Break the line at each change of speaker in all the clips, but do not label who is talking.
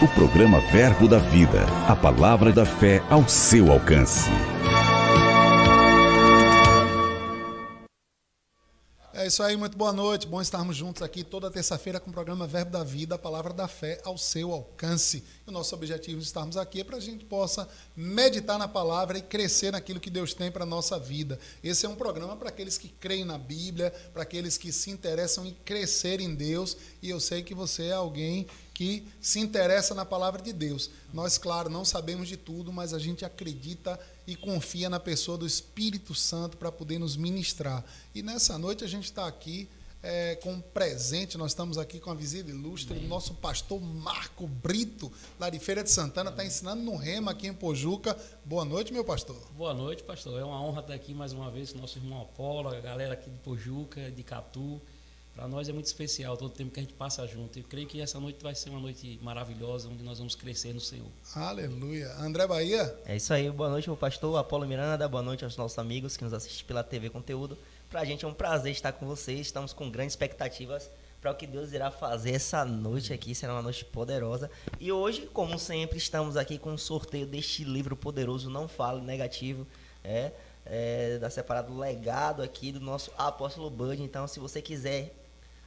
o programa Verbo da Vida, a palavra da fé ao seu alcance.
É isso aí, muito boa noite. Bom estarmos juntos aqui toda terça-feira com o programa Verbo da Vida, a palavra da fé ao seu alcance. E o nosso objetivo de estarmos aqui é para a gente possa meditar na palavra e crescer naquilo que Deus tem para a nossa vida. Esse é um programa para aqueles que creem na Bíblia, para aqueles que se interessam em crescer em Deus. E eu sei que você é alguém que se interessa na palavra de Deus. Nós, claro, não sabemos de tudo, mas a gente acredita e confia na pessoa do Espírito Santo para poder nos ministrar. E nessa noite a gente está aqui com um presente, nós estamos aqui com a visita ilustre do nosso pastor Marco Brito, lá de Feira de Santana, está ensinando no Rema aqui em Pojuca. Boa noite, meu pastor.
Boa noite, pastor. É uma honra estar aqui mais uma vez com o nosso irmão Apolo, a galera aqui de Pojuca, de Catu. Para nós é muito especial todo o tempo que a gente passa junto. Eu creio que essa noite vai ser uma noite maravilhosa, onde nós vamos crescer no Senhor.
Aleluia. André Bahia?
É isso aí. Boa noite, meu pastor Apolo Miranda. Boa noite aos nossos amigos que nos assistem pela TV Conteúdo. Para a gente é um prazer estar com vocês. Estamos com grandes expectativas para o que Deus irá fazer essa noite aqui. Será uma noite poderosa. E hoje, como sempre, estamos aqui com um sorteio deste livro poderoso, Não Fale Negativo. Da separado legado aqui do nosso apóstolo Bud. Então, se você quiser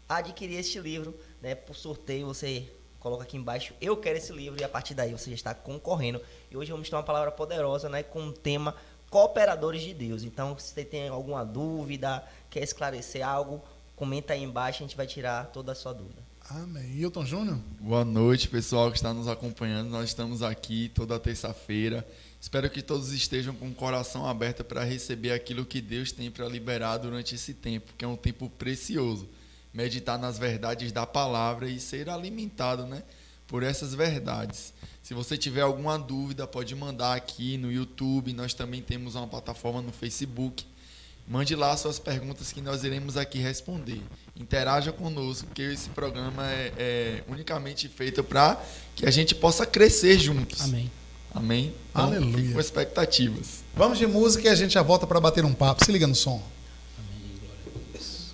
adquirir este livro, né, por sorteio, você coloca aqui embaixo, eu quero esse livro, e a partir daí você já está concorrendo. E hoje vamos ter uma palavra poderosa, né, com o tema Cooperadores de Deus. Então, se você tem alguma dúvida, quer esclarecer algo, comenta aí embaixo, a gente vai tirar toda a sua dúvida.
Amém. Hilton Júnior?
Boa noite, pessoal que está nos acompanhando. Nós estamos aqui toda terça-feira. Espero que todos estejam com o coração aberto para receber aquilo que Deus tem para liberar durante esse tempo, que é um tempo precioso. Meditar nas verdades da palavra e ser alimentado, né, por essas verdades. Se você tiver alguma dúvida, pode mandar aqui no YouTube. Nós também temos uma plataforma no Facebook. Mande lá suas perguntas que nós iremos aqui responder. Interaja conosco, porque esse programa é unicamente feito para que a gente possa crescer juntos.
Amém.
Amém? Então,
Aleluia.
fique com expectativas.
Vamos de música e a gente já volta para bater um papo. Se liga no som.
Amém. Glória a Deus.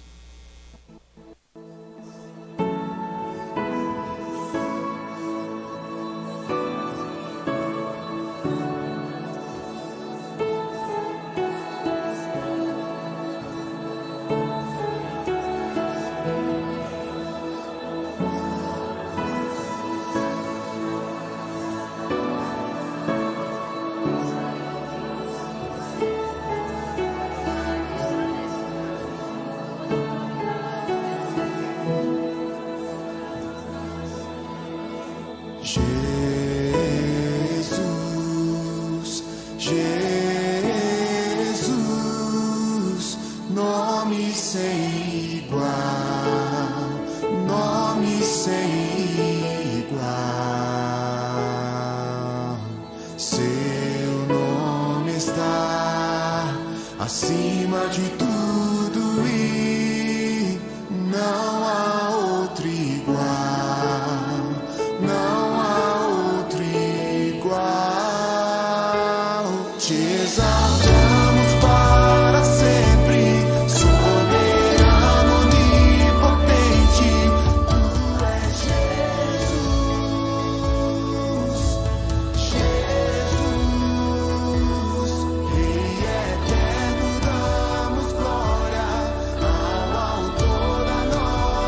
Jesus, nome sem igual, nome sem igual. Seu nome está acima de tudo e não há outro igual, não há outro igual. Te exaltamos para sempre, soberano, onipotente. Tu és Jesus, Rei eterno, damos glória ao autor da nossa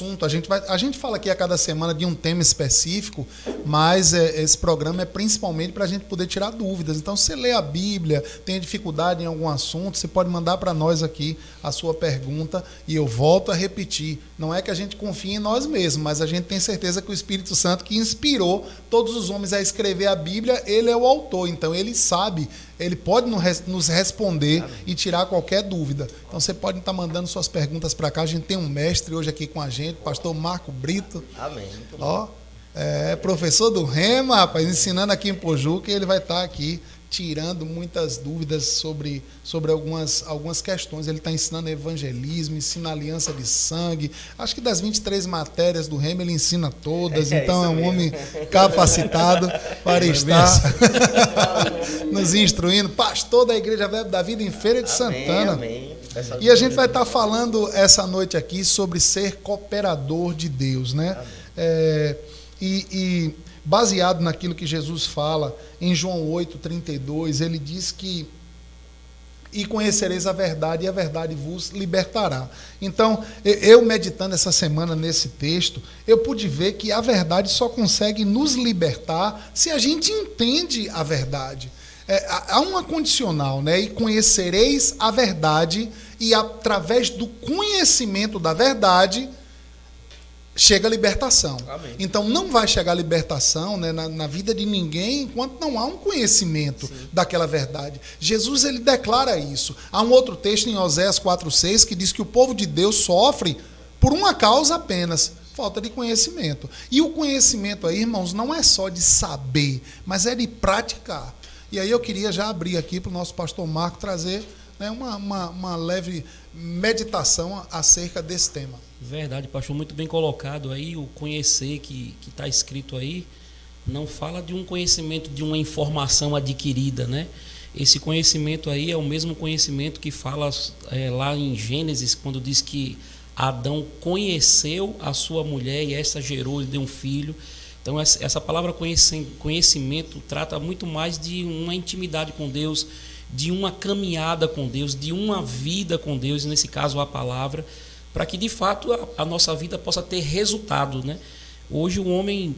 assunto. A gente fala aqui a cada semana de um tema específico, mas esse programa é principalmente para a gente poder tirar dúvidas. Então, se você lê a Bíblia, tem dificuldade em algum assunto, você pode mandar para nós aqui a sua pergunta e eu volto a repetir. Não é que a gente confie em nós mesmos, mas a gente tem certeza que o Espírito Santo, que inspirou todos os homens a escrever a Bíblia, ele é o autor. Então, ele sabe, ele pode nos responder e tirar qualquer dúvida. Então, você pode estar mandando suas perguntas para cá. A gente tem um mestre hoje aqui com a gente, pastor Marco Brito.
Amém.
Ó, professor do Rema, rapaz, ensinando aqui em Pojuca, e ele vai estar aqui tirando muitas dúvidas sobre algumas questões. Ele está ensinando evangelismo, ensina aliança de sangue. Acho que das 23 matérias do Rema, ele ensina todas. Então, é um homem capacitado para estar nos instruindo. Pastor da Igreja Verbo da Vida em Feira de Santana.
Amém.
E a gente vai estar falando essa noite aqui sobre ser cooperador de Deus, né? E baseado naquilo que Jesus fala em João 8:32, ele diz que e conhecereis a verdade, e a verdade vos libertará. Então, eu meditando essa semana nesse texto, eu pude ver que a verdade só consegue nos libertar se a gente entende a verdade. Há uma condicional, né? E conhecereis a verdade, e através do conhecimento da verdade chega a libertação. Amém. Então não vai chegar a libertação, né, na vida de ninguém enquanto não há um conhecimento daquela verdade. Jesus, ele declara isso. Há um outro texto em Oséias 4:6 que diz que o povo de Deus sofre por uma causa apenas: falta de conhecimento. E o conhecimento aí, irmãos, não é só de saber, mas é de praticar. E aí eu queria já abrir aqui para o nosso pastor Marco trazer, né, uma leve meditação acerca desse tema.
Verdade, pastor, muito bem colocado aí. O conhecer que está escrito aí não fala de um conhecimento, de uma informação adquirida, né? Esse conhecimento aí é o mesmo conhecimento que fala lá em Gênesis, quando diz que Adão conheceu a sua mulher e essa gerou e deu um filho. Então essa palavra conhecimento trata muito mais de uma intimidade com Deus, de uma caminhada com Deus, de uma vida com Deus, nesse caso a palavra, para que de fato a nossa vida possa ter resultado, né? Hoje o homem,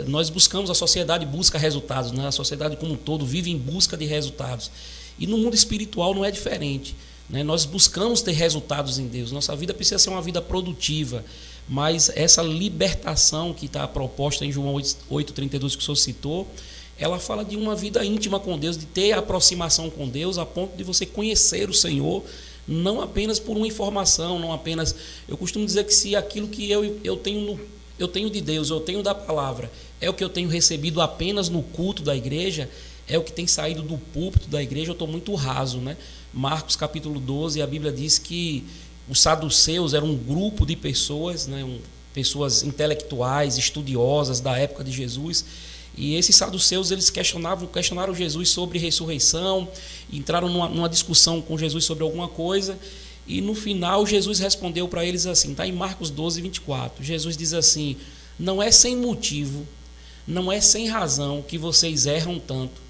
nós buscamos, a sociedade busca resultados, né? A sociedade como um todo vive em busca de resultados. E no mundo espiritual não é diferente, né? Nós buscamos ter resultados em Deus. Nossa vida precisa ser uma vida produtiva, mas essa libertação que está proposta em João 8:32 que o senhor citou, ela fala de uma vida íntima com Deus, de ter aproximação com Deus a ponto de você conhecer o Senhor, não apenas por uma informação, não apenas... Eu costumo dizer que se aquilo que eu tenho de Deus, eu tenho da palavra, é o que eu tenho recebido apenas no culto da igreja, é o que tem saído do púlpito da igreja, eu estou muito raso, né? Marcos capítulo 12, a Bíblia diz que os saduceus eram um grupo de pessoas, né? Pessoas intelectuais, estudiosas da época de Jesus. E esses saduceus, eles questionaram Jesus sobre ressurreição, entraram numa discussão com Jesus sobre alguma coisa, e no final Jesus respondeu para eles assim, está em Marcos 12:24, Jesus diz assim: não é sem motivo, não é sem razão que vocês erram tanto,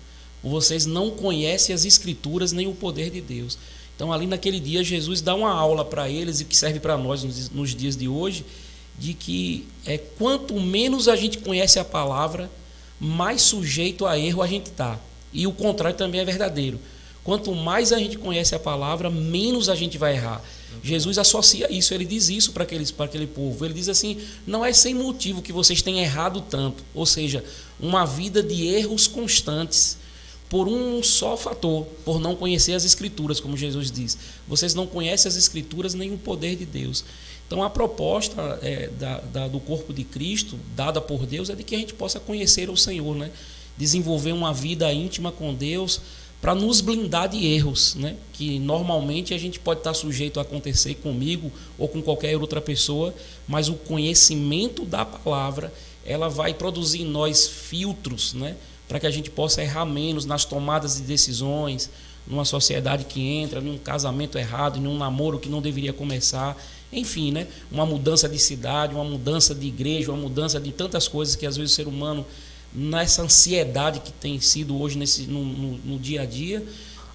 vocês não conhecem as Escrituras nem o poder de Deus. Então ali naquele dia Jesus dá uma aula para eles, e que serve para nós nos dias de hoje, de que quanto menos a gente conhece a palavra, mais sujeito a erro a gente está. E o contrário também é verdadeiro. Quanto mais a gente conhece a palavra, menos a gente vai errar. Jesus associa isso, ele diz isso para aquele povo. Ele diz assim: não é sem motivo que vocês têm errado tanto. Ou seja, uma vida de erros constantes por um só fator, por não conhecer as Escrituras, como Jesus diz. Vocês não conhecem as Escrituras nem o poder de Deus. Então a proposta do corpo de Cristo, dada por Deus, é de que a gente possa conhecer o Senhor, né? Desenvolver uma vida íntima com Deus, para nos blindar de erros, né? Que normalmente a gente pode estar sujeito a acontecer comigo ou com qualquer outra pessoa, mas o conhecimento da palavra, ela vai produzir em nós filtros, né? Para que a gente possa errar menos nas tomadas de decisões, numa sociedade que entra, num casamento errado, num namoro que não deveria começar. Enfim, né? Uma mudança de cidade, uma mudança de igreja, uma mudança de tantas coisas que às vezes o ser humano, nessa ansiedade que tem sido hoje no dia a dia,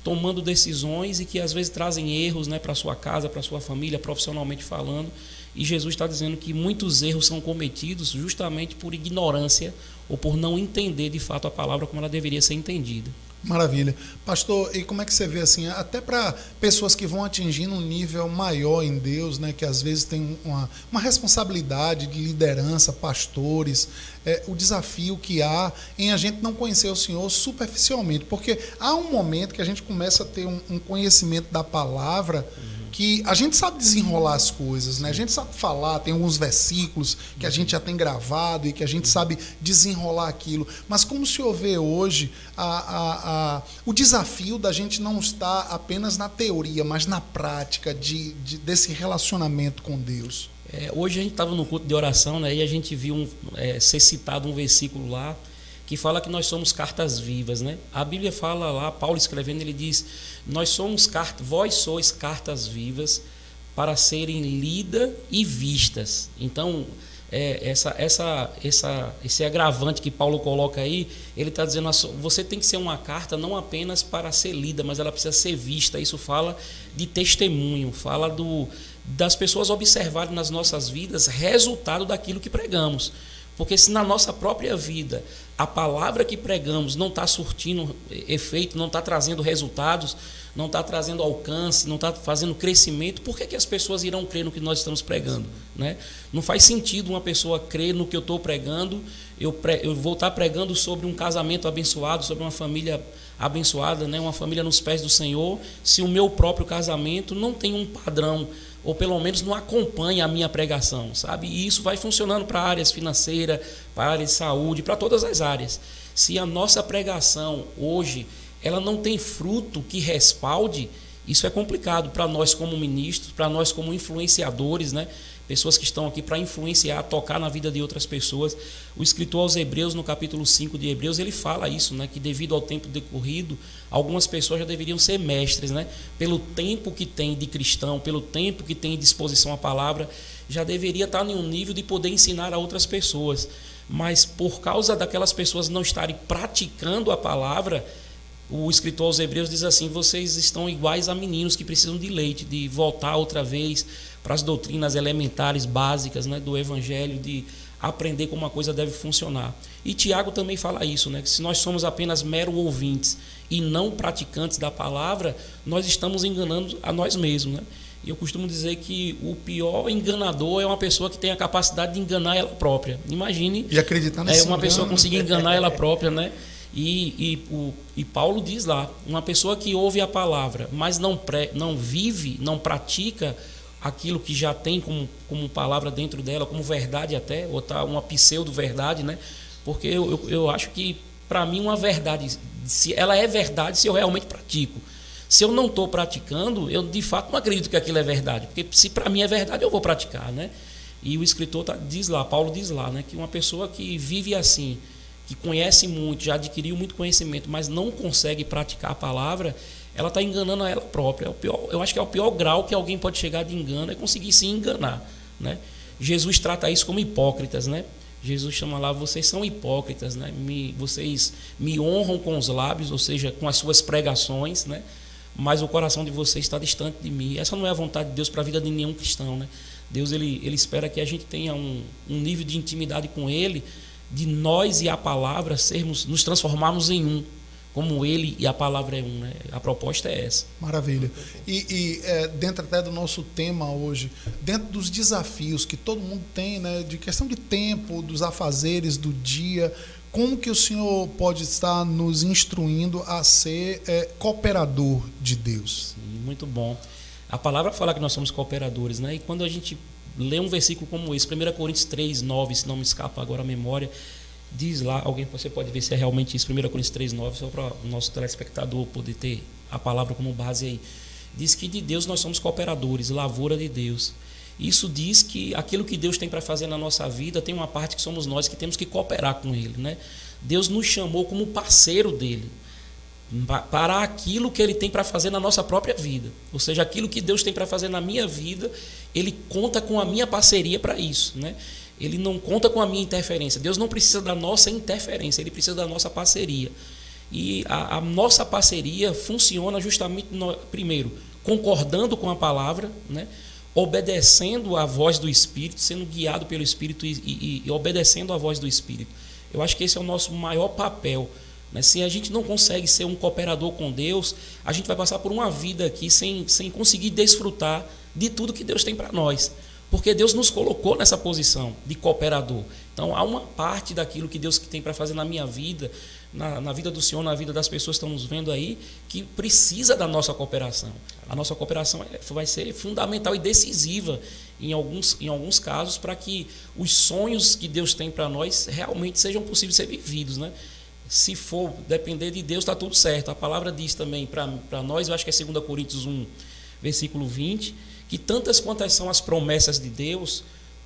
tomando decisões e que às vezes trazem erros, né, para a sua casa, para a sua família, profissionalmente falando. E Jesus está dizendo que muitos erros são cometidos justamente por ignorância ou por não entender de fato a palavra como ela deveria ser entendida.
Maravilha. Pastor, e como é que você vê assim, até para pessoas que vão atingindo um nível maior em Deus, né, que às vezes tem uma responsabilidade de liderança, pastores, o desafio que há em a gente não conhecer o Senhor superficialmente, porque há um momento que a gente começa a ter um conhecimento da palavra que a gente sabe desenrolar as coisas, né? A gente sabe falar, tem alguns versículos que a gente já tem gravado e que a gente sabe desenrolar aquilo. Mas como o senhor vê hoje o desafio da gente não estar apenas na teoria, mas na prática desse relacionamento com Deus?
Hoje a gente estava no culto de oração, né, e a gente viu ser citado um versículo lá que fala que nós somos cartas vivas, né? A Bíblia fala lá, Paulo escrevendo, ele diz: vós sois cartas vivas para serem lidas e vistas. Então, esse agravante que Paulo coloca aí, ele está dizendo: você tem que ser uma carta não apenas para ser lida, mas ela precisa ser vista. Isso fala de testemunho, fala das pessoas observarem nas nossas vidas resultado daquilo que pregamos. Porque se na nossa própria vida a palavra que pregamos não está surtindo efeito, não está trazendo resultados, não está trazendo alcance, não está fazendo crescimento, por que as pessoas irão crer no que nós estamos pregando, né? Não faz sentido uma pessoa crer no que eu estou pregando, eu vou estar pregando sobre um casamento abençoado, sobre uma família abençoada, né? Uma família nos pés do Senhor, se o meu próprio casamento não tem um padrão, ou pelo menos não acompanha a minha pregação, sabe? E isso vai funcionando para áreas financeiras, para áreas de saúde, para todas as áreas. Se a nossa pregação hoje ela não tem fruto que respalde, isso é complicado para nós como ministros, para nós como influenciadores, né? Pessoas que estão aqui para influenciar, tocar na vida de outras pessoas. O escritor aos Hebreus, no capítulo 5 de Hebreus, ele fala isso, né? Que devido ao tempo decorrido, algumas pessoas já deveriam ser mestres, né? Pelo tempo que tem de cristão, pelo tempo que tem disposição à palavra, já deveria estar em um nível de poder ensinar a outras pessoas. Mas por causa daquelas pessoas não estarem praticando a palavra, o escritor aos Hebreus diz assim: vocês estão iguais a meninos que precisam de leite, de voltar outra vez para as doutrinas elementares, básicas, né, do Evangelho, de aprender como uma coisa deve funcionar. E Tiago também fala isso, né, que se nós somos apenas meros ouvintes e não praticantes da palavra, nós estamos enganando a nós mesmos, né? E eu costumo dizer que o pior enganador é uma pessoa que tem a capacidade de enganar ela própria. Imagine
e acreditar nesse
uma pessoa conseguir enganar ela própria, né? E Paulo diz lá: uma pessoa que ouve a palavra, mas não vive, não pratica aquilo que já tem como palavra dentro dela, como verdade até, ou tá uma pseudo-verdade, né? Porque eu acho que, para mim, uma verdade, ela é verdade se eu realmente pratico. Se eu não estou praticando, eu de fato não acredito que aquilo é verdade, porque se para mim é verdade, eu vou praticar, né? E o escritor diz lá, Paulo diz lá, né, que uma pessoa que vive assim, que conhece muito, já adquiriu muito conhecimento, mas não consegue praticar a palavra, ela está enganando a ela própria. Eu acho que é o pior grau que alguém pode chegar de engano, é conseguir se enganar, né? Jesus trata isso como hipócritas, né? Jesus chama lá: vocês são hipócritas, né? Vocês me honram com os lábios, ou seja, com as suas pregações, né? Mas o coração de vocês está distante de mim. Essa não é a vontade de Deus para a vida de nenhum cristão, né? Deus ele espera que a gente tenha um nível de intimidade com Ele, de nós e a palavra nos transformarmos em um, como Ele e a palavra é um, né? A proposta é essa.
Maravilha. E dentro até do nosso tema hoje, dentro dos desafios que todo mundo tem, né, de questão de tempo, dos afazeres do dia, como que o senhor pode estar nos instruindo a ser cooperador de Deus?
Sim, muito bom. A palavra fala que nós somos cooperadores, né? E quando a gente lê um versículo como esse, 1 Coríntios 3:9, se não me escapa agora a memória, diz lá, você pode ver se é realmente isso, 1 Coríntios 3:9, só para o nosso telespectador poder ter a palavra como base aí. Diz que de Deus nós somos cooperadores, lavoura de Deus. Isso diz que aquilo que Deus tem para fazer na nossa vida, tem uma parte que somos nós que temos que cooperar com Ele, né? Deus nos chamou como parceiro dele para aquilo que Ele tem para fazer na nossa própria vida. Ou seja, aquilo que Deus tem para fazer na minha vida, Ele conta com a minha parceria para isso, né? Ele não conta com a minha interferência. Deus não precisa da nossa interferência, Ele precisa da nossa parceria. E a nossa parceria funciona justamente, primeiro, concordando com a palavra, né? obedecendo à voz do Espírito, sendo guiado pelo Espírito e obedecendo à voz do Espírito. Eu acho que esse é o nosso maior papel, né? Se a gente não consegue ser um cooperador com Deus, a gente vai passar por uma vida aqui sem conseguir desfrutar de tudo que Deus tem para nós. Porque Deus nos colocou nessa posição de cooperador. Então, há uma parte daquilo que Deus tem para fazer na minha vida, na vida do Senhor, na vida das pessoas que estão nos vendo aí, que precisa da nossa cooperação. A nossa cooperação vai ser fundamental e decisiva em alguns casos para que os sonhos que Deus tem para nós realmente sejam possíveis de ser vividos, né? Se for depender de Deus, está tudo certo. A palavra diz também para nós, eu acho que é 2 Coríntios 1, versículo 20, que tantas quantas são as promessas de Deus,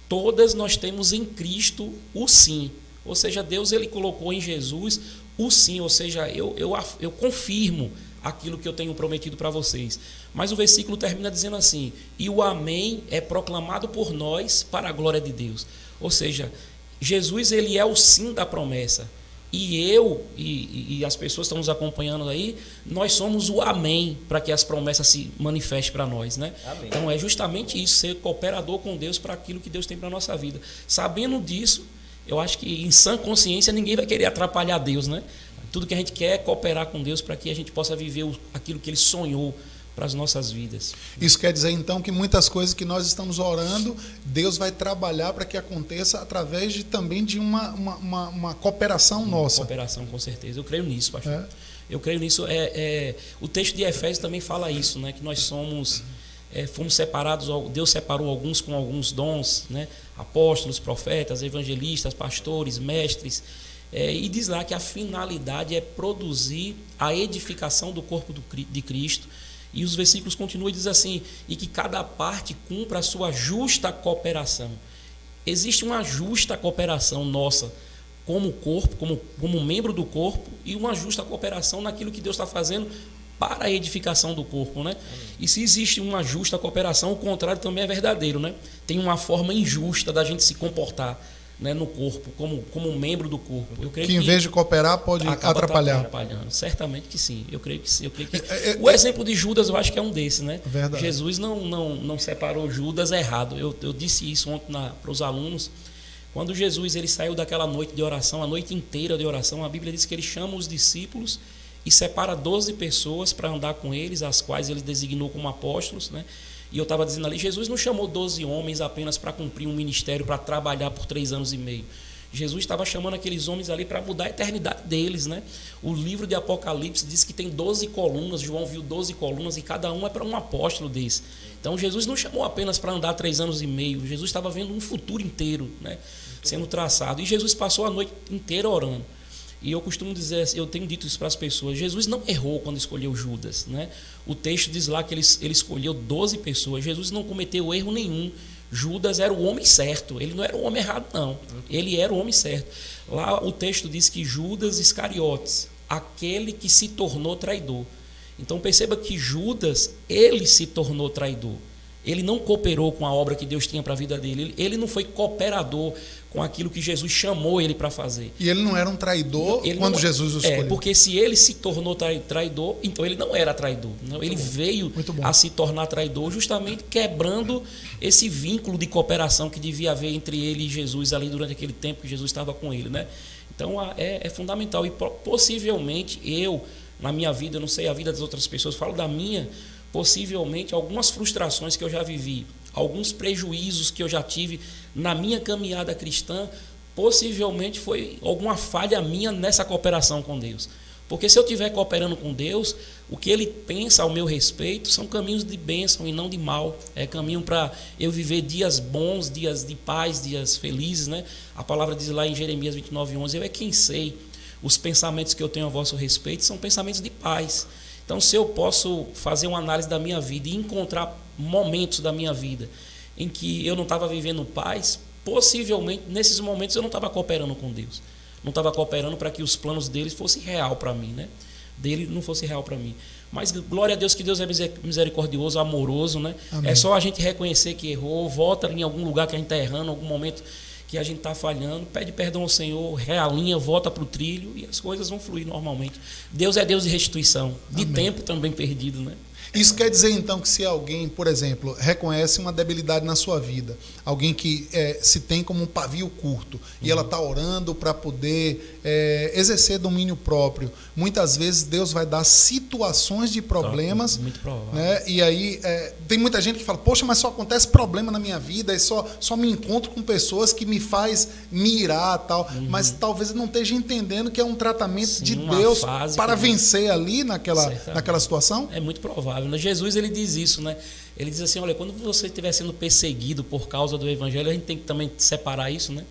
todas nós temos em Cristo o sim. Ou seja, Deus ele colocou em Jesus o sim, ou seja, eu confirmo aquilo que eu tenho prometido para vocês. Mas o versículo termina dizendo assim: e o amém é proclamado por nós para a glória de Deus. Ou seja, Jesus ele é o sim da promessa. E eu e as pessoas que estão nos acompanhando aí, nós somos o amém para que as promessas se manifestem para nós, né? Amém. Então é justamente isso, ser cooperador com Deus para aquilo que Deus tem para a nossa vida. Sabendo disso, eu acho que em sã consciência ninguém vai querer atrapalhar Deus, né? Tudo que a gente quer é cooperar com Deus para que a gente possa viver aquilo que Ele sonhou para as nossas vidas. Isso
quer dizer, então, que muitas coisas que nós estamos orando, Deus vai trabalhar para que aconteça através também de uma cooperação nossa.
Cooperação, com certeza. Eu creio nisso, pastor. Eu creio nisso. O texto de Efésios também fala isso, né? Que nós fomos separados, Deus separou alguns com alguns dons, né? Apóstolos, profetas, evangelistas, pastores, mestres. E diz lá que a finalidade é produzir a edificação do corpo de Cristo. E os versículos continuam e diz assim: e que cada parte cumpra a sua justa cooperação. Existe uma justa cooperação nossa como corpo, como membro do corpo, e uma justa cooperação naquilo que Deus está fazendo para a edificação do corpo, né? E se existe uma justa cooperação, o contrário também é verdadeiro, né? Tem uma forma injusta da gente se comportar, né, no corpo, como membro do corpo. Eu creio
que em vez de cooperar pode atrapalhar.
Atrapalhando. Certamente que sim. Eu creio que sim. O exemplo de Judas eu acho que é um desses, né?
Verdade.
Jesus não separou Judas errado. Eu disse isso ontem para os alunos. Quando Jesus ele saiu daquela noite de oração, a noite inteira de oração, a Bíblia diz que ele chama os discípulos e separa 12 pessoas para andar com eles, as quais ele designou como apóstolos, né? E eu estava dizendo ali, Jesus não chamou 12 homens apenas para cumprir um ministério, para trabalhar por 3 anos e meio. Jesus estava chamando aqueles homens ali para mudar a eternidade deles, né? O livro de Apocalipse diz que tem 12 colunas, João viu 12 colunas e cada um é para um apóstolo desse. Então Jesus não chamou apenas para andar 3 anos e meio, Jesus estava vendo um futuro inteiro, né, sendo traçado. E Jesus passou a noite inteira orando. E eu costumo dizer, eu tenho dito isso para as pessoas, Jesus não errou quando escolheu Judas, né? O texto diz lá que ele escolheu 12 pessoas, Jesus não cometeu erro nenhum. Judas era o homem certo, ele não era o homem errado não, ele era o homem certo. Lá o texto diz que Judas Iscariotes, aquele que se tornou traidor. Então perceba que Judas, ele se tornou traidor. Ele não cooperou com a obra que Deus tinha para a vida dele. Ele não foi cooperador com aquilo que Jesus chamou ele para fazer.
E ele não era um traidor quando Jesus o escolheu.
Porque se ele se tornou traidor, então ele não era traidor. Não, ele veio a se tornar traidor justamente quebrando esse vínculo de cooperação que devia haver entre ele e Jesus ali durante aquele tempo que Jesus estava com ele, né? Então é fundamental. E possivelmente eu, na minha vida, eu não sei a vida das outras pessoas, falo da minha, possivelmente algumas frustrações que eu já vivi, alguns prejuízos que eu já tive na minha caminhada cristã, possivelmente foi alguma falha minha nessa cooperação com Deus. Porque se eu estiver cooperando com Deus, o que Ele pensa ao meu respeito são caminhos de bênção e não de mal. É caminho para eu viver dias bons, dias de paz, dias felizes, né? A palavra diz lá em Jeremias 29:11, eu é quem sei, os pensamentos que eu tenho a vosso respeito são pensamentos de paz. Então, se eu posso fazer uma análise da minha vida e encontrar momentos da minha vida em que eu não estava vivendo paz, possivelmente, nesses momentos, eu não estava cooperando com Deus. Não estava cooperando para que os planos dele fossem real para mim, né? Dele não fosse real para mim. Mas, glória a Deus, que Deus é misericordioso, amoroso, né? Amém. É só a gente reconhecer que errou, volta em algum lugar que a gente está errando, algum momento que a gente está falhando, pede perdão ao Senhor, realinha, volta para o trilho e as coisas vão fluir normalmente. Deus é Deus de restituição, de tempo também perdido, né?
Isso quer dizer, então, que se alguém, por exemplo, reconhece uma debilidade na sua vida, alguém que se tem como um pavio curto, e ela está orando para poder exercer domínio próprio, muitas vezes Deus vai dar situações de problemas.
Muito provável.
Né? E aí, tem muita gente que fala, poxa, mas só acontece problema na minha vida, e só me encontro com pessoas que me faz me irar, tal. Mas talvez não esteja entendendo que é um tratamento de Deus para vencer ali naquela situação.
É muito provável. Jesus, ele diz isso, né? Ele diz assim, olha, quando você estiver sendo perseguido por causa do evangelho, a gente tem que também separar isso, né?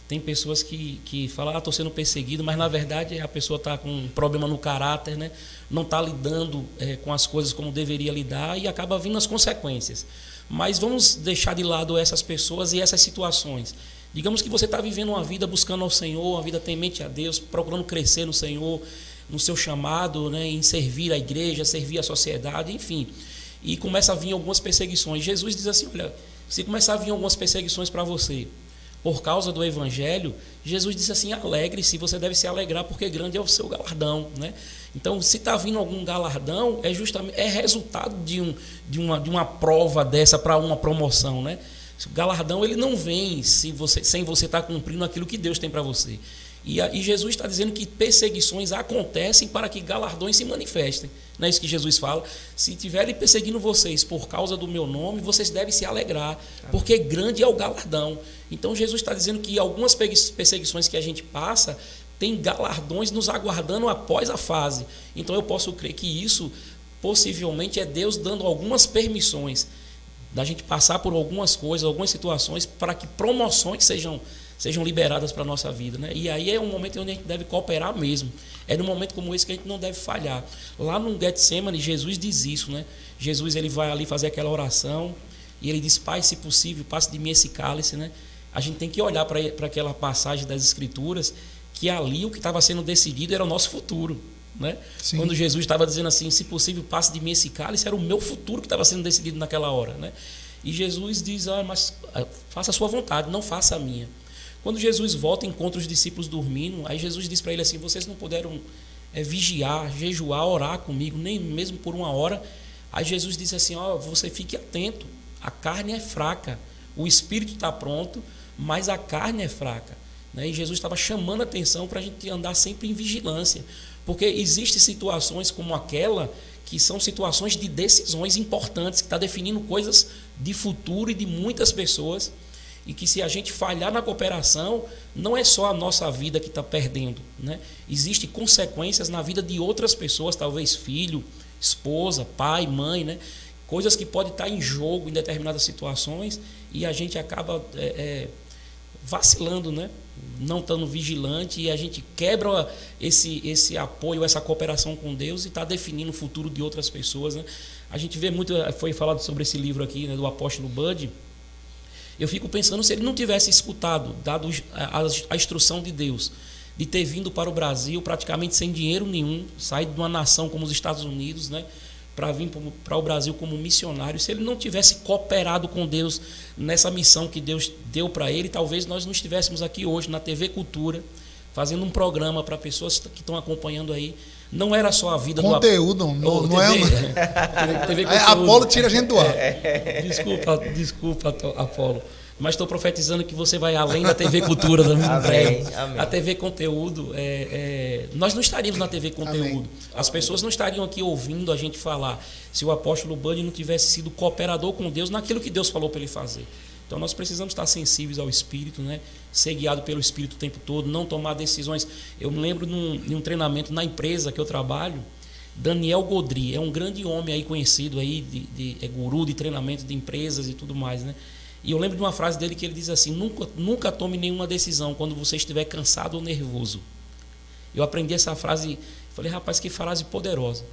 Tem pessoas que falam, estou sendo perseguido, mas na verdade a pessoa está com um problema no caráter, né? Não está lidando com as coisas como deveria lidar e acaba vindo as consequências. Mas vamos deixar de lado essas pessoas e essas situações. Digamos que você está vivendo uma vida buscando ao Senhor, uma vida temente a Deus, procurando crescer no Senhor, no seu chamado, né, em servir a igreja, servir a sociedade, enfim. E começa a vir algumas perseguições. Jesus diz assim, olha, se começar a vir algumas perseguições para você por causa do evangelho, Jesus disse assim, alegre-se, você deve se alegrar porque grande é o seu galardão, né? Então, se está vindo algum galardão, é resultado de uma prova dessa para uma promoção, né? O galardão ele não vem sem você estar cumprindo aquilo que Deus tem para você. E Jesus está dizendo que perseguições acontecem para que galardões se manifestem. Não é isso que Jesus fala? Se estiverem perseguindo vocês por causa do meu nome, vocês devem se alegrar, porque grande é o galardão. Então Jesus está dizendo que algumas perseguições que a gente passa, tem galardões nos aguardando após a fase. Então eu posso crer que isso possivelmente é Deus dando algumas permissões da gente passar por algumas coisas, algumas situações, para que promoções sejam liberadas para a nossa vida, né? E aí é um momento onde a gente deve cooperar mesmo. É num momento como esse que a gente não deve falhar. Lá no Getsemane, Jesus diz isso, né? Jesus ele vai ali fazer aquela oração e ele diz, Pai, se possível, passe de mim esse cálice, né? A gente tem que olhar para aquela passagem das Escrituras, que ali o que estava sendo decidido era o nosso futuro, né? Quando Jesus estava dizendo assim, se possível, passe de mim esse cálice, era o meu futuro que estava sendo decidido naquela hora, né? E Jesus diz, mas faça a sua vontade, não faça a minha. Quando Jesus volta e encontra os discípulos dormindo, aí Jesus diz para ele assim, vocês não puderam vigiar, jejuar, orar comigo, nem mesmo por uma hora. Aí Jesus disse assim, você fique atento, a carne é fraca, o espírito está pronto, mas a carne é fraca, né? E Jesus estava chamando a atenção para a gente andar sempre em vigilância, porque existem situações como aquela, que são situações de decisões importantes, que está definindo coisas de futuro e de muitas pessoas, e que se a gente falhar na cooperação, não é só a nossa vida que está perdendo, né? Existem consequências na vida de outras pessoas, talvez filho, esposa, pai, mãe, né? Coisas que podem estar em jogo em determinadas situações e a gente acaba vacilando, né? Não estando vigilante, e a gente quebra esse apoio, essa cooperação com Deus e está definindo o futuro de outras pessoas, né? A gente vê muito, foi falado sobre esse livro aqui, né, do apóstolo Bud. Eu fico pensando se ele não tivesse escutado, dado a instrução de Deus, de ter vindo para o Brasil praticamente sem dinheiro nenhum, sair de uma nação como os Estados Unidos, né, para vir para o Brasil como missionário, se ele não tivesse cooperado com Deus nessa missão que Deus deu para ele, talvez nós não estivéssemos aqui hoje na TV Cultura, fazendo um programa para pessoas que estão acompanhando aí. Não era só a vida
conteúdo,
do
não
TV,
é?
TV
Apolo tira a gente do ar.
Desculpa, Apolo. Mas estou profetizando que você vai além da TV Cultura também.
Amém.
A TV Conteúdo, nós não estaríamos na TV Conteúdo.
Amém.
As pessoas não estariam aqui ouvindo a gente falar se o apóstolo Bud não tivesse sido cooperador com Deus naquilo que Deus falou para ele fazer. Então nós precisamos estar sensíveis ao Espírito, né? Ser guiado pelo Espírito o tempo todo, não tomar decisões. Eu me lembro de um treinamento na empresa que eu trabalho, Daniel Godry, é um grande homem aí conhecido, aí, é guru de treinamento de empresas e tudo mais, né? E eu lembro de uma frase dele que ele diz assim, nunca tome nenhuma decisão quando você estiver cansado ou nervoso. Eu aprendi essa frase e falei, rapaz, que frase poderosa.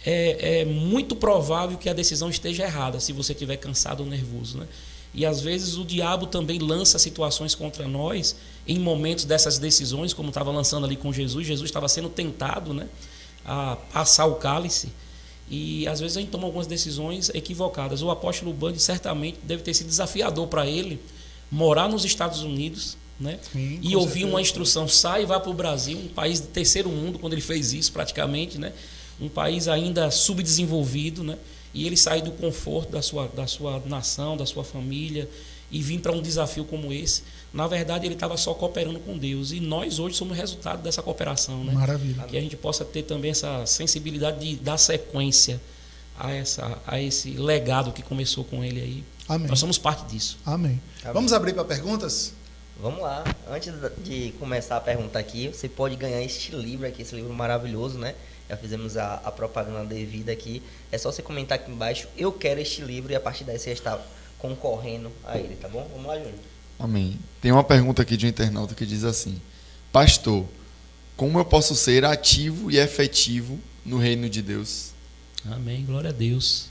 É muito provável que a decisão esteja errada se você estiver cansado ou nervoso, né? E às vezes o diabo também lança situações contra nós em momentos dessas decisões, como estava lançando ali com Jesus. Jesus estava sendo tentado, né, a passar o cálice. E às vezes a gente toma algumas decisões equivocadas. O apóstolo Bud certamente deve ter sido desafiador para ele morar nos Estados Unidos, né?
Sim,
E ouvir
certeza.
uma instrução, sai e vá para o Brasil, um país de terceiro mundo, quando ele fez isso praticamente, né? um país ainda subdesenvolvido, né? E ele sair do conforto da sua nação, da sua família e vir para um desafio como esse. Na verdade, ele estava só cooperando com Deus. E nós hoje somos resultado dessa cooperação, né?
Maravilha.
Que a gente possa ter também essa sensibilidade de dar sequência a esse legado que começou com ele aí.
Amém.
Nós somos parte disso.
Amém.
Amém.
Vamos abrir para perguntas?
Vamos lá. Antes de começar a pergunta aqui, você pode ganhar este livro aqui, esse livro maravilhoso, né? Já fizemos a propaganda devida aqui. É só você comentar aqui embaixo, eu quero este livro, e a partir daí você está concorrendo a ele, tá bom? Vamos lá, Júnior.
Amém. Tem uma pergunta aqui de um internauta que diz assim: Pastor, como eu posso ser ativo e efetivo no reino de Deus?
Amém, glória a Deus.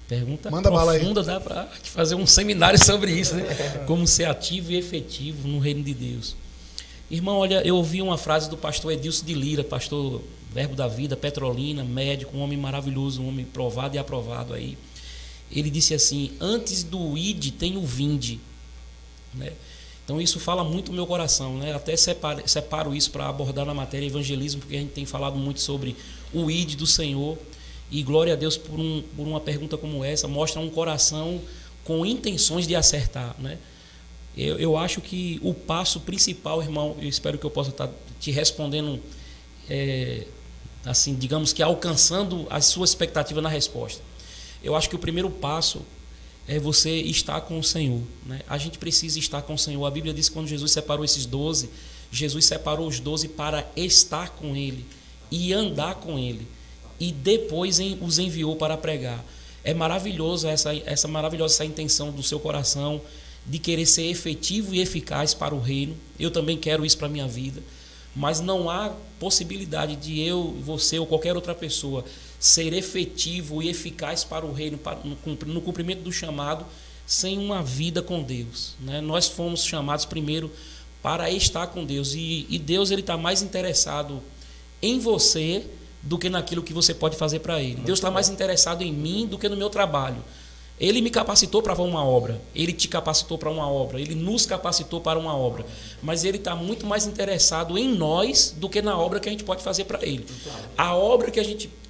Pergunta
Manda bala aí.
profunda, dá para fazer um seminário sobre isso, né? Como ser ativo e efetivo no reino de Deus. Irmão, olha, eu ouvi uma frase do pastor Edilson de Lira, pastor Verbo da Vida, Petrolina, médico, um homem maravilhoso, um homem provado e aprovado aí. Ele disse assim: antes do ide tem o vinde, né? Então isso fala muito no meu coração, né? Até separo isso para abordar na matéria evangelismo, porque a gente tem falado muito sobre o ide do Senhor. E glória a Deus por uma pergunta como essa, mostra um coração com intenções de acertar, né? Eu acho que o passo principal, irmão, eu espero que eu possa estar te respondendo, assim, digamos que alcançando a sua expectativa na resposta. Eu acho que o primeiro passo é você estar com o Senhor, né? A gente precisa estar com o Senhor. A Bíblia diz que quando Jesus separou esses 12, Jesus separou os 12 para estar com Ele e andar com Ele. E depois os enviou para pregar. É maravilhoso essa maravilhosa intenção do seu coração de querer ser efetivo e eficaz para o reino. Eu também quero isso para a minha vida. Mas não há possibilidade de eu, você ou qualquer outra pessoa ser efetivo e eficaz para o reino, no cumprimento do chamado, sem uma vida com Deus, né? Nós fomos chamados primeiro para estar com Deus. E Deus está mais interessado em você do que naquilo que você pode fazer para Ele. Deus está mais interessado em mim do que no meu trabalho. Ele me capacitou para uma obra, Ele te capacitou para uma obra, Ele nos capacitou para uma obra, mas Ele está muito mais interessado em nós do que na obra que a gente pode fazer para Ele. A obra que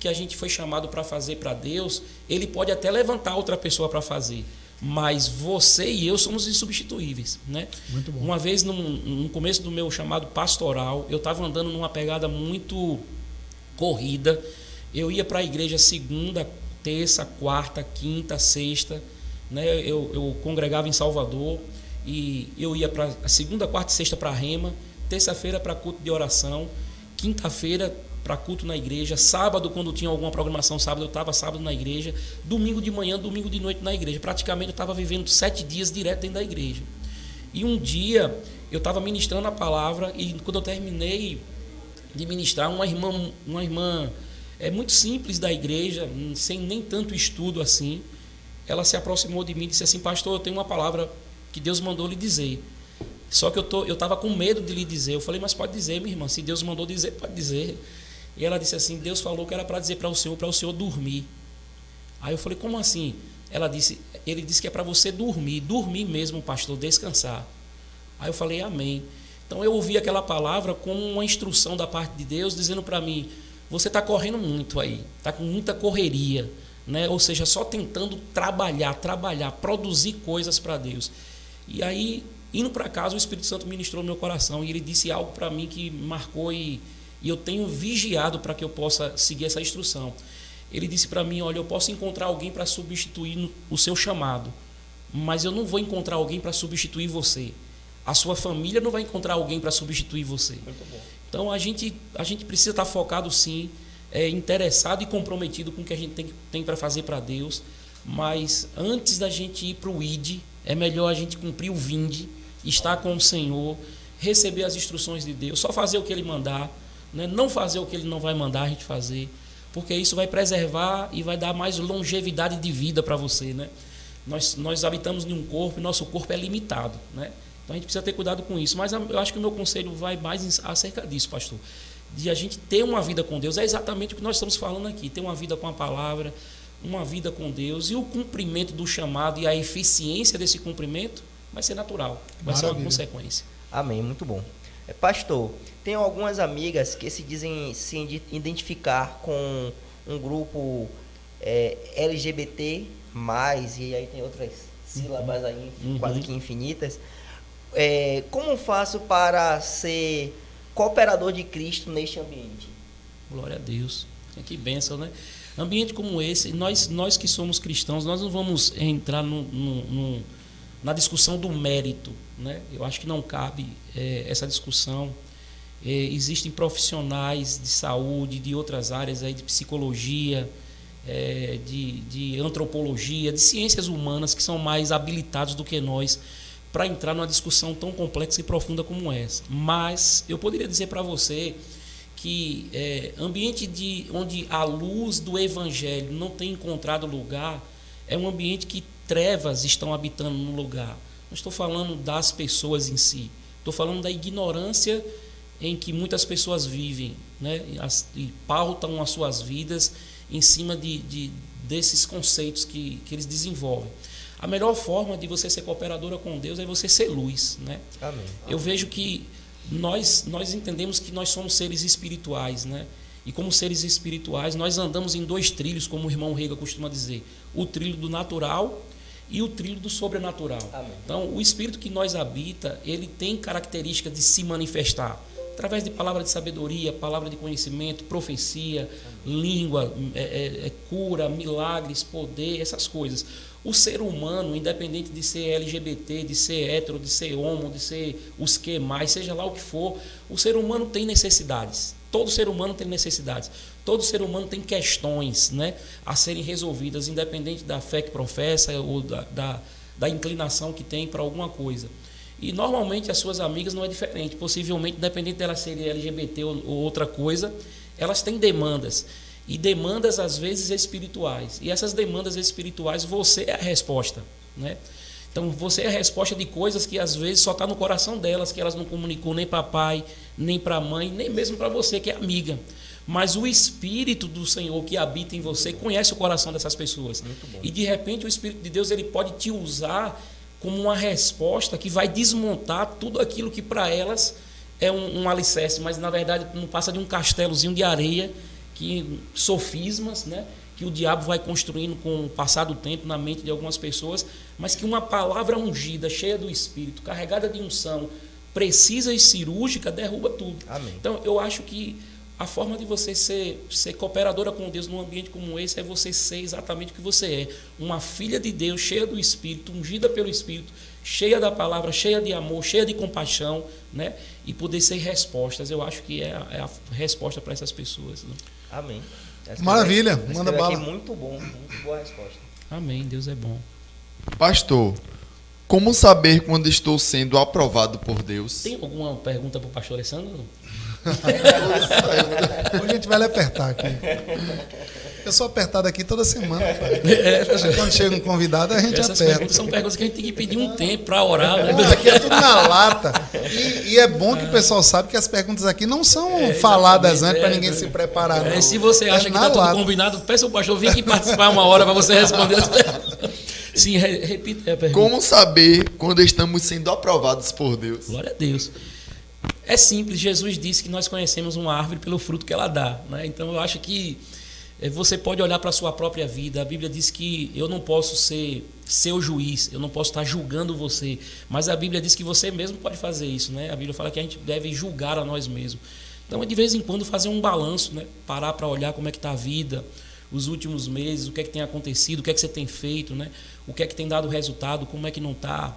a gente foi chamado para fazer para Deus, Ele pode até levantar outra pessoa para fazer, mas você e eu somos insubstituíveis, né?
Muito bom.
Uma vez, no começo do meu chamado pastoral, eu estava andando numa pegada muito corrida. Eu ia para a igreja segunda, terça, quarta, quinta, sexta, né? Eu congregava em Salvador e eu ia para a segunda, quarta e sexta para a Rema, terça-feira para culto de oração, quinta-feira para culto na igreja, sábado, quando tinha alguma programação sábado, eu estava sábado na igreja, domingo de manhã, domingo de noite na igreja. Praticamente eu estava vivendo 7 dias direto dentro da igreja. E um dia eu estava ministrando a palavra e quando eu terminei de ministrar, uma irmã muito simples da igreja, sem nem tanto estudo assim, ela se aproximou de mim e disse assim: pastor, eu tenho uma palavra que Deus mandou lhe dizer, só que eu estava com medo de lhe dizer. Eu falei: mas pode dizer, minha irmã, se Deus mandou dizer, pode dizer. E ela disse assim: Deus falou que era para dizer para o senhor dormir. Aí eu falei: como assim? Ele disse que é para você dormir mesmo, pastor, descansar. Aí eu falei: amém. Então eu ouvi aquela palavra como uma instrução da parte de Deus, dizendo para mim: você está correndo muito aí, está com muita correria, né? Ou seja, só tentando trabalhar, produzir coisas para Deus. E aí, indo para casa, o Espírito Santo ministrou no meu coração e ele disse algo para mim que marcou e eu tenho vigiado para que eu possa seguir essa instrução. Ele disse para mim: olha, eu posso encontrar alguém para substituir o seu chamado, mas eu não vou encontrar alguém para substituir você. A sua família não vai encontrar alguém para substituir você. Muito bom. Então a gente precisa estar focado sim, interessado e comprometido com o que a gente tem para fazer para Deus. Mas antes da gente ir para o ID, é melhor a gente cumprir o vinde, estar com o Senhor, receber as instruções de Deus, só fazer o que Ele mandar, né? Não fazer o que Ele não vai mandar a gente fazer, porque isso vai preservar e vai dar mais longevidade de vida para você, né? Nós habitamos em um corpo e nosso corpo é limitado, né? Então a gente precisa ter cuidado com isso. Mas eu acho que o meu conselho vai mais acerca disso, pastor. De a gente ter uma vida com Deus. É exatamente o que nós estamos falando aqui. Ter uma vida com a palavra, uma vida com Deus. E o cumprimento do chamado e a eficiência desse cumprimento vai ser natural. Vai ser uma consequência.
Amém, muito bom. Pastor, tenho algumas amigas que se dizem se identificar com um grupo LGBT+, e aí tem outras sílabas aí, quase que infinitas. Como faço para ser cooperador de Cristo neste ambiente?
Glória a Deus. Que bênção, né? Ambiente como esse, nós que somos cristãos, nós não vamos entrar na discussão do mérito, né? Eu acho que não cabe essa discussão. Existem profissionais de saúde, de outras áreas aí, de psicologia, de antropologia, de ciências humanas, que são mais habilitados do que nós para entrar numa discussão tão complexa e profunda como essa. Mas eu poderia dizer para você que ambiente onde a luz do Evangelho não tem encontrado lugar, é um ambiente que trevas estão habitando no lugar. Não estou falando das pessoas em si, estou falando da ignorância em que muitas pessoas vivem, né? E pautam as suas vidas em cima desses conceitos que eles desenvolvem. A melhor forma de você ser cooperadora com Deus é você ser luz, né?
Amém.
Eu vejo que nós entendemos que nós somos seres espirituais, né? E como seres espirituais, nós andamos em 2 trilhos, como o irmão Rega costuma dizer: o trilho do natural e o trilho do sobrenatural.
Amém.
Então, o espírito que nós habita, ele tem característica de se manifestar através de palavra de sabedoria, palavra de conhecimento, profecia, língua, cura, milagres, poder, essas coisas. O ser humano, independente de ser LGBT, de ser hétero, de ser homo, de ser os que mais, seja lá o que for, o ser humano tem necessidades. Todo ser humano tem necessidades. Todo ser humano tem questões, né, a serem resolvidas, independente da fé que professa ou da inclinação que tem para alguma coisa. E normalmente as suas amigas não é diferente. Possivelmente, independente delas serem LGBT ou outra coisa, elas têm demandas. E demandas, às vezes, espirituais. E essas demandas espirituais, você é a resposta, né? Então, você é a resposta de coisas que, às vezes, só está no coração delas, que elas não comunicou nem para pai, nem para mãe, nem mesmo para você, que é amiga. Mas o Espírito do Senhor que habita em você conhece o coração dessas pessoas. E, de repente, o Espírito de Deus ele pode te usar como uma resposta que vai desmontar tudo aquilo que, para elas, é um alicerce, mas, na verdade, não passa de um castelozinho de areia, sofismas, né, que o diabo vai construindo com o passar do tempo na mente de algumas pessoas, mas que uma palavra ungida, cheia do Espírito, carregada de unção, precisa e cirúrgica, derruba tudo.
Amém.
Então, eu acho que a forma de você ser cooperadora com Deus num ambiente como esse é você ser exatamente o que você é, uma filha de Deus, cheia do Espírito, ungida pelo Espírito, cheia da palavra, cheia de amor, cheia de compaixão, né? E poder ser respostas. Eu acho que é a resposta para essas pessoas, né?
Amém.
Maravilha, manda bala.
Muito bom, muito boa resposta.
Amém, Deus é bom.
Pastor, como saber quando estou sendo aprovado por Deus?
Tem alguma pergunta para o pastor Alessandro?
Hoje a gente vai lhe apertar aqui. Eu sou apertado aqui toda semana. Quando chega um convidado, a gente
Essas
aperta.
perguntas são perguntas que a gente tem que pedir um tempo para orar. Né?
Aqui é tudo na lata. E é bom que o pessoal sabe que as perguntas aqui não são faladas antes para ninguém se preparar. Não.
Se você acha que está tudo combinado, peça ao pastor vir aqui participar uma hora para você responder as perguntas. Sim, repita a pergunta.
Como saber quando estamos sendo aprovados por Deus?
Glória a Deus. É simples, Jesus disse que nós conhecemos uma árvore pelo fruto que ela dá, né? Então eu acho que você pode olhar para a sua própria vida. A Bíblia diz que eu não posso ser seu juiz, eu não posso estar julgando você, mas a Bíblia diz que você mesmo pode fazer isso, né? A Bíblia fala que a gente deve julgar a nós mesmos. Então de vez em quando fazer um balanço, né? Parar para olhar como é que está a vida, os últimos meses, o que é que tem acontecido, o que é que você tem feito, né? O que é que tem dado resultado, como é que não está.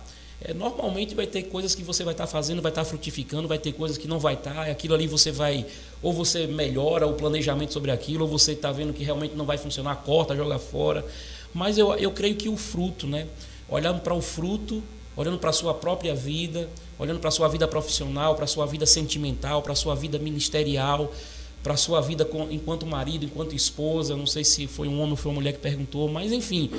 Normalmente vai ter coisas que você vai estar fazendo, vai estar frutificando, vai ter coisas que não vai estar, aquilo ali você vai, ou você melhora o planejamento sobre aquilo, ou você está vendo que realmente não vai funcionar, corta, joga fora. Mas eu creio que o fruto, né? Olhando para o fruto, olhando para a sua própria vida, olhando para a sua vida profissional, para a sua vida sentimental, para a sua vida ministerial, para a sua vida enquanto marido, enquanto esposa, não sei se foi um homem ou foi uma mulher que perguntou, mas enfim,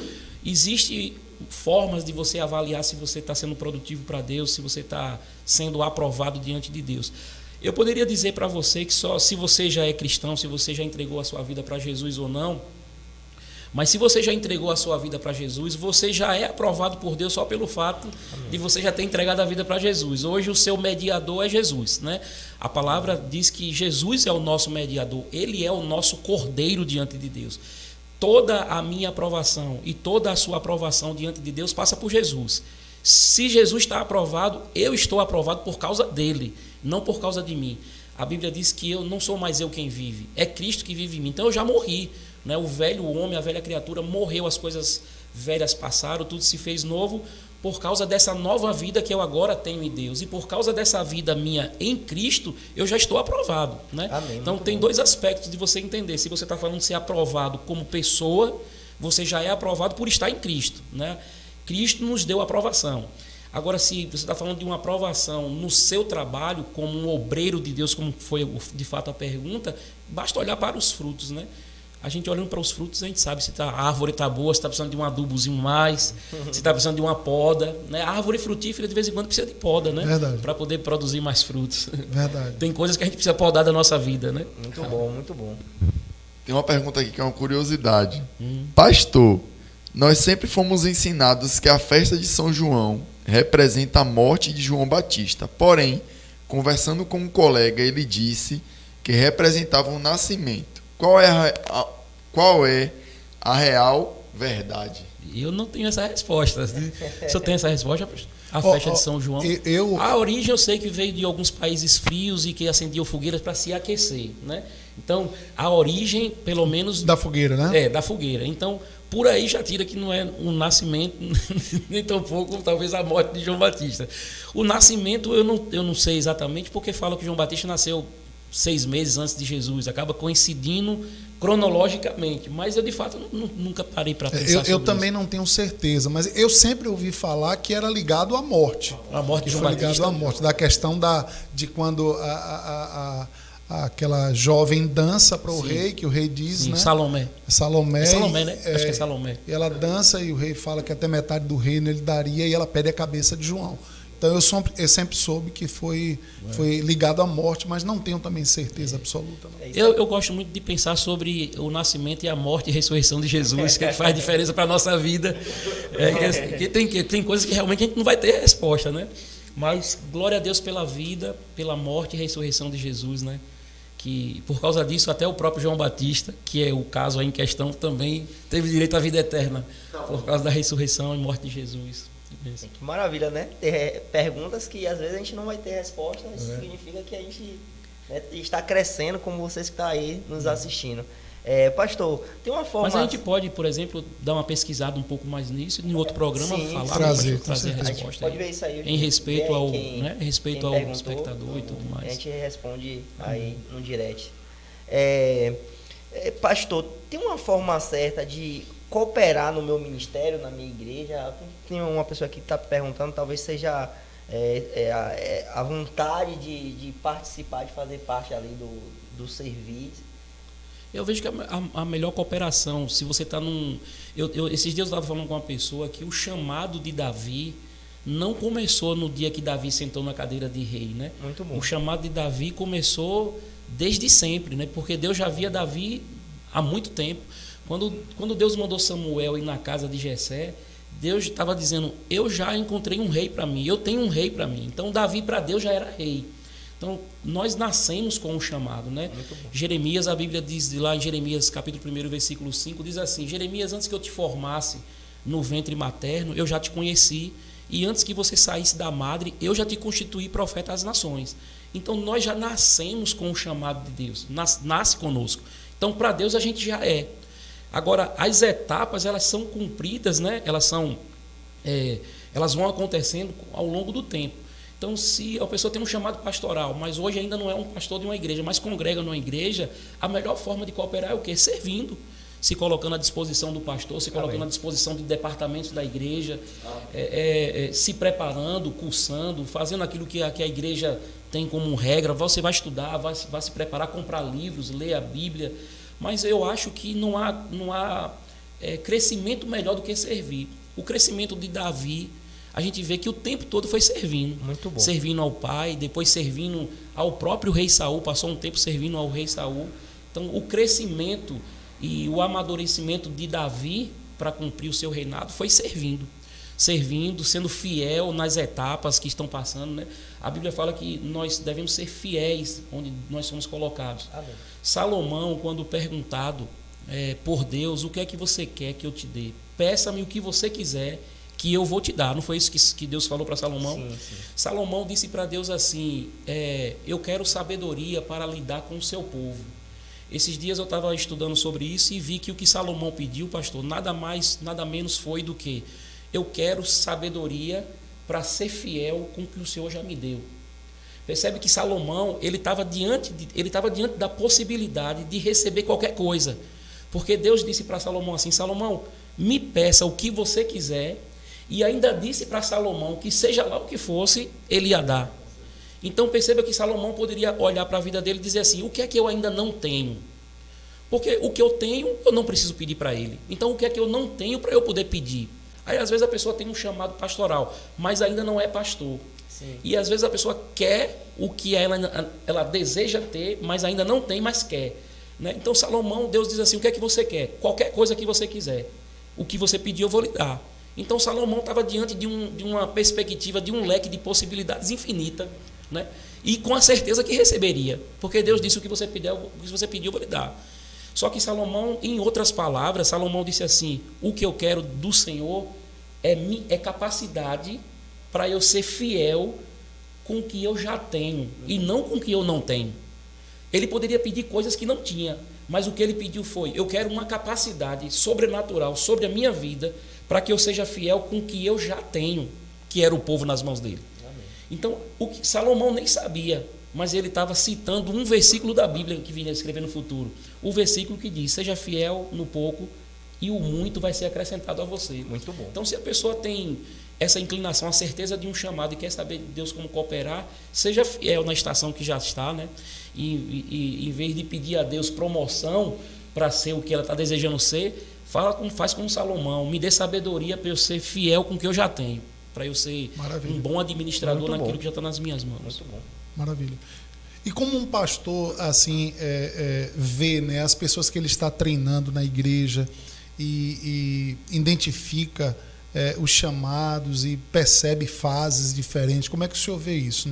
existe formas de você avaliar se você está sendo produtivo para Deus, se você está sendo aprovado diante de Deus. Eu poderia dizer para você que só se você já é cristão, se você já entregou a sua vida para Jesus ou não, Mas se você já entregou a sua vida para Jesus, você já é aprovado por Deus só pelo fato de você já ter entregado a vida para Jesus. Hoje o seu mediador é Jesus, né? A palavra diz que Jesus é o nosso mediador, ele é o nosso cordeiro diante de Deus. Toda a minha aprovação e toda a sua aprovação diante de Deus passa por Jesus. Se Jesus está aprovado, eu estou aprovado por causa dele, não por causa de mim. A Bíblia diz que eu não sou mais eu quem vive, é Cristo que vive em mim. Então eu já morri, né? O velho homem, a velha criatura morreu, as coisas velhas passaram, tudo se fez novo por causa dessa nova vida que eu agora tenho em Deus. E por causa dessa vida minha em Cristo, eu já estou aprovado, né?
Amém,
então
muito
tem
bom.
dois aspectos de você entender. Se você está falando de ser aprovado como pessoa, você já é aprovado por estar em Cristo, né? Cristo nos deu aprovação. Agora, se você está falando de uma aprovação no seu trabalho, como um obreiro de Deus, como foi de fato a pergunta, basta olhar para os frutos, né? A gente olhando para os frutos, a gente sabe se a árvore está boa, se está precisando de um adubozinho mais, se está precisando de uma poda, né? A árvore frutífera, de vez em quando, precisa de poda, né?
Verdade.
Para poder produzir mais frutos.
Verdade.
Tem coisas que a gente precisa podar da nossa vida, né?
Muito bom, muito bom.
Tem uma pergunta aqui que é uma curiosidade. Pastor, nós sempre fomos ensinados que a festa de São João representa a morte de João Batista. Porém, conversando com um colega, ele disse que representava um nascimento. Qual é a real verdade?
Eu não tenho essa resposta. Se eu tenho essa resposta, a festa de São João. A origem eu sei que veio de alguns países frios e que acendiam fogueiras para se aquecer, né? Então, a origem, pelo menos...
Da fogueira, né?
É, da fogueira. Então, por aí já tira que não é um nascimento, nem tampouco, talvez, a morte de João Batista. O nascimento, eu não sei exatamente, porque fala que João Batista nasceu 6 meses antes de Jesus. Acaba coincidindo cronologicamente. Mas eu, de fato, nunca parei para pensar sobre
Eu também não tenho certeza, mas eu sempre ouvi falar que era ligado à morte.
A morte de João
Foi ligado
Batista.
à morte, da questão de quando aquela jovem dança para o rei, que o rei diz,
Sim,
né?
Salomé.
Salomé.
É Salomé, né? Acho que é Salomé.
E ela dança e o rei fala que até metade do reino ele daria e ela pede a cabeça de João. Então eu sempre soube que foi ligado à morte, mas não tenho também certeza absoluta. Não.
Eu gosto muito de pensar sobre o nascimento e a morte e a ressurreição de Jesus, que faz diferença para a nossa vida. Tem coisas que realmente a gente não vai ter resposta, né? Mas glória a Deus pela vida, pela morte e ressurreição de Jesus, né? Que por causa disso até o próprio João Batista, que é o caso aí em questão, também teve direito à vida eterna, por causa da ressurreição e morte de Jesus.
Que maravilha, né? Ter perguntas que às vezes a gente não vai ter resposta, isso significa que a gente, né, está crescendo, como vocês que estão aí nos assistindo. Pastor, tem uma forma...
Mas a gente pode, por exemplo, dar uma pesquisada um pouco mais nisso, em outro programa,
Sim,
falar,
trazer
a
a gente
resposta.
pode ver isso aí.
Em respeito ao,
quem-
né, em respeito
quem
ao
perguntou,
espectador e tudo
A
mais.
gente responde aí no direct. Pastor, tem uma forma certa de cooperar no meu ministério, na minha igreja? Tem uma pessoa aqui que está perguntando, talvez seja a vontade de participar, de fazer parte ali do serviço.
Eu vejo que a melhor cooperação, se você está num... esses dias eu estava falando com uma pessoa que o chamado de Davi não começou no dia que Davi sentou na cadeira de rei, né?
Muito bom.
O chamado de Davi começou desde sempre, né? Porque Deus já via Davi há muito tempo. Quando Deus mandou Samuel ir na casa de Jessé, Deus estava dizendo, eu já encontrei um rei para mim, eu tenho um rei para mim. Então Davi para Deus já era rei. Então, nós nascemos com um chamado, né? Jeremias, a Bíblia diz lá em Jeremias, capítulo 1, versículo 5, diz assim, Jeremias, antes que eu te formasse no ventre materno, eu já te conheci, e antes que você saísse da madre, eu já te constituí profeta às nações. Então, nós já nascemos com o chamado de Deus, nasce conosco. Então, para Deus, a gente já é. Agora, as etapas, elas são cumpridas, né? Elas vão acontecendo ao longo do tempo. Então, se a pessoa tem um chamado pastoral, mas hoje ainda não é um pastor de uma igreja, mas congrega numa igreja, a melhor forma de cooperar é o quê? Servindo, se colocando à disposição do pastor, se colocando à disposição do departamento da igreja, se preparando, cursando, fazendo aquilo que a igreja tem como regra. Você vai estudar, vai se preparar, comprar livros, ler a Bíblia, mas eu acho que não há crescimento melhor do que servir. O crescimento de Davi, a gente vê que o tempo todo foi servindo.
Muito bom.
Servindo ao pai, depois servindo ao próprio rei Saul, passou um tempo servindo ao rei Saul. Então, o crescimento E o amadurecimento de Davi para cumprir o seu reinado foi servindo, sendo fiel nas etapas que estão passando, né? A Bíblia fala que nós devemos ser fiéis onde nós somos colocados.
Amém.
Salomão, quando perguntado por Deus, o que é que você quer que eu te dê? Peça-me o que você quiser, que eu vou te dar. Não foi isso que Deus falou para Salomão?
Sim, sim.
Salomão disse para Deus assim, eu quero sabedoria para lidar com o seu povo. Esses dias eu estava estudando sobre isso e vi que o que Salomão pediu, pastor, nada mais, nada menos foi do que eu quero sabedoria para ser fiel com o que o Senhor já me deu. Percebe que Salomão, ele estava diante da possibilidade de receber qualquer coisa. Porque Deus disse para Salomão assim, Salomão, me peça o que você quiser, e ainda disse para Salomão que seja lá o que fosse, ele ia dar. Então perceba que Salomão poderia olhar para a vida dele e dizer assim, o que é que eu ainda não tenho? Porque o que eu tenho, eu não preciso pedir para ele. Então o que é que eu não tenho para eu poder pedir? Aí às vezes a pessoa tem um chamado pastoral, mas ainda não é pastor.
Sim.
E às vezes a pessoa quer o que ela deseja ter, mas ainda não tem, mas quer. Né? Então Salomão, Deus diz assim, o que é que você quer? Qualquer coisa que você quiser. O que você pedir eu vou lhe dar. Então Salomão estava diante de uma perspectiva, de um leque de possibilidades infinita, né? E com a certeza que receberia. Porque Deus disse o que você pediu eu vou lhe dar. Só que Salomão, em outras palavras, Salomão disse assim, o que eu quero do Senhor é capacidade para eu ser fiel com o que eu já tenho e não com o que eu não tenho. Ele poderia pedir coisas que não tinha, mas o que ele pediu foi, eu quero uma capacidade sobrenatural sobre a minha vida para que eu seja fiel com o que eu já tenho, que era o povo nas mãos dele.
Amém.
Então, o que Salomão nem sabia, mas ele estava citando um versículo da Bíblia que vinha escrever no futuro. O versículo que diz, seja fiel no pouco e o muito vai ser acrescentado a você.
Muito bom.
Então, se a pessoa tem essa inclinação, a certeza de um chamado e quer saber de Deus como cooperar, seja fiel na estação que já está, né? E em vez de pedir a Deus promoção para ser o que ela está desejando ser, faz como Salomão, me dê sabedoria para eu ser fiel com o que eu já tenho, para eu ser
Maravilha.
um bom administrador
Muito
naquilo
bom.
que já está nas minhas mãos.
Muito bom.
Maravilha. E como um pastor assim vê, né, as pessoas que ele está treinando na igreja e identifica os chamados e percebe fases diferentes, como é que o senhor vê isso?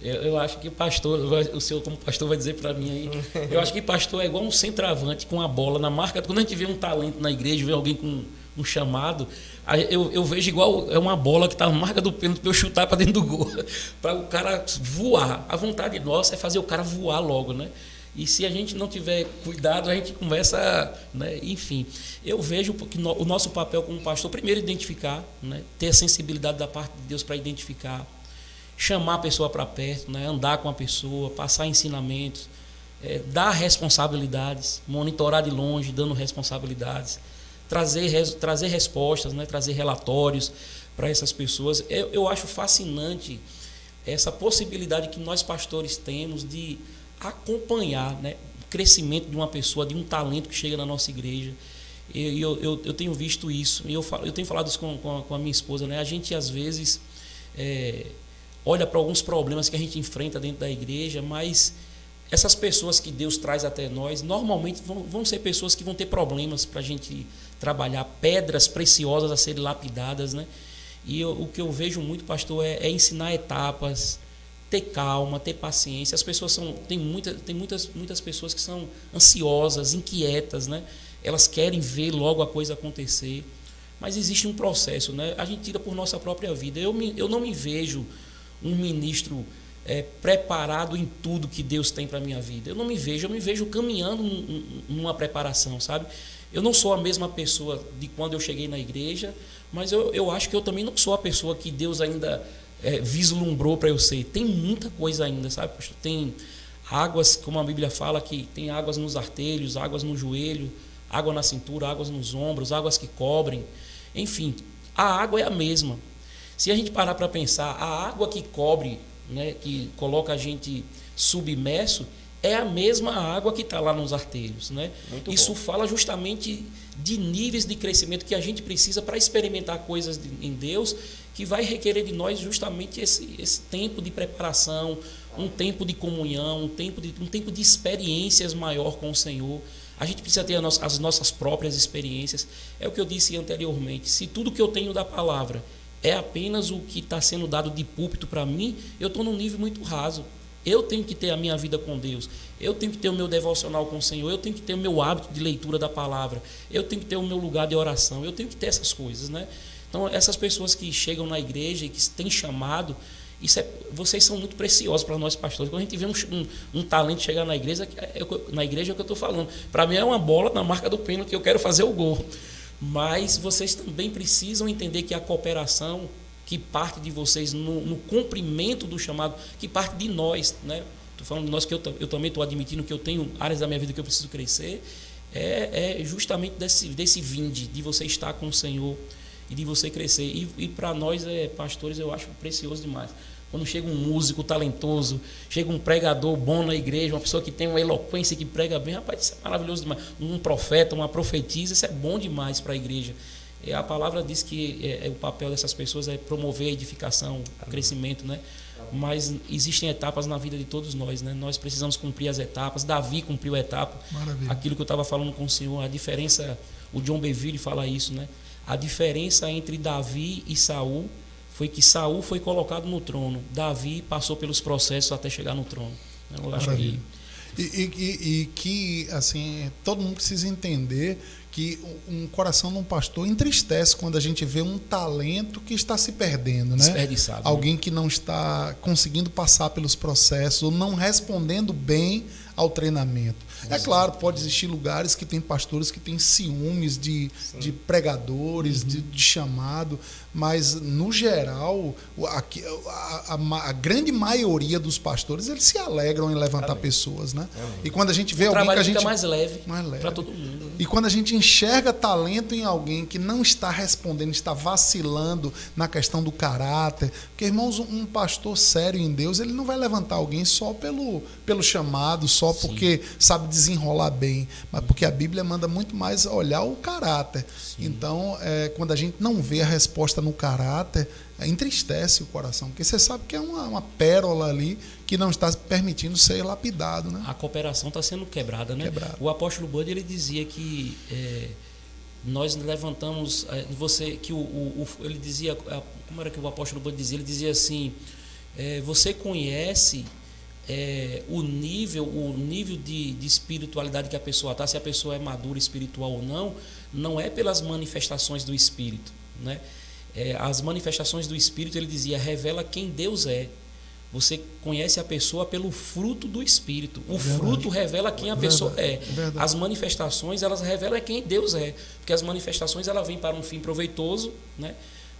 Eu acho que pastor, o senhor como pastor vai dizer para mim aí, eu acho que pastor é igual um centroavante com a bola na marca. Quando a gente vê um talento na igreja, vê alguém com um chamado, eu vejo igual é uma bola que está na marca do pênalti para eu chutar para dentro do gol, para o cara voar. A vontade nossa é fazer o cara voar logo, né? E se a gente não tiver cuidado, a gente começa, né? Enfim, eu vejo que o nosso papel como pastor, primeiro identificar, né? Ter a sensibilidade da parte de Deus para identificar, chamar a pessoa para perto, né? Andar com a pessoa, passar ensinamentos, dar responsabilidades, monitorar de longe, dando responsabilidades, trazer respostas, né? Trazer relatórios para essas pessoas. Eu acho fascinante essa possibilidade que nós pastores temos de acompanhar, né, o crescimento de uma pessoa, de um talento que chega na nossa igreja. Eu tenho visto isso, e eu tenho falado isso com a minha esposa, né? A gente às vezes olha para alguns problemas que a gente enfrenta dentro da igreja, mas essas pessoas que Deus traz até nós, normalmente vão ser pessoas que vão ter problemas para a gente trabalhar, pedras preciosas a serem lapidadas, né? E o que eu vejo muito, pastor, é ensinar etapas, ter calma, ter paciência. As pessoas tem muitas pessoas que são ansiosas, inquietas, né? Elas querem ver logo a coisa acontecer, mas existe um processo, né? A gente tira por nossa própria vida. Eu não me vejo um ministro preparado em tudo que Deus tem para a minha vida. Eu me vejo caminhando numa preparação, sabe? Eu não sou a mesma pessoa de quando eu cheguei na igreja, mas eu acho que eu também não sou a pessoa que Deus ainda vislumbrou para eu ser. Tem muita coisa ainda, sabe, pastor? Tem águas, como a Bíblia fala, que tem águas nos artelhos, águas no joelho, água na cintura, águas nos ombros, águas que cobrem. Enfim, a água é a mesma. Se a gente parar para pensar, a água que cobre, né, que coloca a gente submerso, é a mesma água que está lá nos artelhos, né? Isso fala justamente de níveis de crescimento que a gente precisa para experimentar coisas em Deus, que vai requerer de nós justamente esse tempo de preparação, um tempo de comunhão, um tempo de experiências maior com o Senhor. A gente precisa ter as nossas próprias experiências. É o que eu disse anteriormente. Se tudo que eu tenho da palavra é apenas o que está sendo dado de púlpito para mim, eu estou num nível muito raso. Eu tenho que ter a minha vida com Deus. Eu tenho que ter o meu devocional com o Senhor. Eu tenho que ter o meu hábito de leitura da palavra. Eu tenho que ter o meu lugar de oração. Eu tenho que ter essas coisas, né? Então, essas pessoas que chegam na igreja e que têm chamado, vocês são muito preciosos para nós pastores. Quando a gente vê um talento chegar na igreja é o que eu estou falando. Para mim é uma bola na marca do pênalti que eu quero fazer o gol. Mas vocês também precisam entender que a cooperação que parte de vocês no cumprimento do chamado, que parte de nós, né? Estou falando de nós, que eu também estou admitindo que eu tenho áreas da minha vida que eu preciso crescer, é justamente desse vinde, de você estar com o Senhor e de você crescer. E para nós, pastores, eu acho precioso demais. Quando chega um músico talentoso, chega um pregador bom na igreja, uma pessoa que tem uma eloquência, que prega bem, rapaz, isso é maravilhoso demais. Um profeta, uma profetisa, isso é bom demais para a igreja. A palavra diz que o papel dessas pessoas é promover a edificação, o crescimento, né? Mas existem etapas na vida de todos nós, né? Nós precisamos cumprir as etapas. Davi cumpriu a etapa.
Maravilha.
Aquilo que eu estava falando com o senhor, a diferença, o John Bevere fala isso, né? A diferença entre Davi e Saul foi que Saul foi colocado no trono. Davi passou pelos processos até chegar no trono. Eu acho que...
E que, assim, todo mundo precisa entender que um coração de um pastor entristece quando a gente vê um talento que está se perdendo, né?
Desperdiçado.
Alguém que não está conseguindo passar pelos processos ou não respondendo bem ao treinamento. É claro, pode existir lugares que tem pastores que têm ciúmes de pregadores, de chamado, mas, no geral, a grande maioria dos pastores, eles se alegram em levantar pessoas, né? E quando a gente vê alguém que a gente...
fica mais leve para todo mundo. Né?
E quando a gente enxerga talento em alguém que não está respondendo, está vacilando na questão do caráter, porque, irmãos, um pastor sério em Deus, ele não vai levantar alguém só pelo chamado, só porque sabe desenrolar bem, mas porque a Bíblia manda muito mais olhar o caráter. Sim. Então, quando a gente não vê a resposta no caráter, entristece o coração, porque você sabe que é uma pérola ali que não está permitindo ser lapidado, né?
A cooperação está sendo quebrada, né? O apóstolo Bud, ele dizia que nós levantamos ele dizia, como era que o apóstolo Bud dizia? Ele dizia assim, você conhece o nível de espiritualidade que a pessoa está, se a pessoa é madura espiritual ou não é pelas manifestações do Espírito, né? As manifestações do Espírito, ele dizia, revela quem Deus é. Você conhece a pessoa pelo fruto do Espírito. O fruto revela quem a pessoa é. As manifestações, elas revelam quem Deus é. Porque as manifestações, ela vêm para um fim proveitoso, né?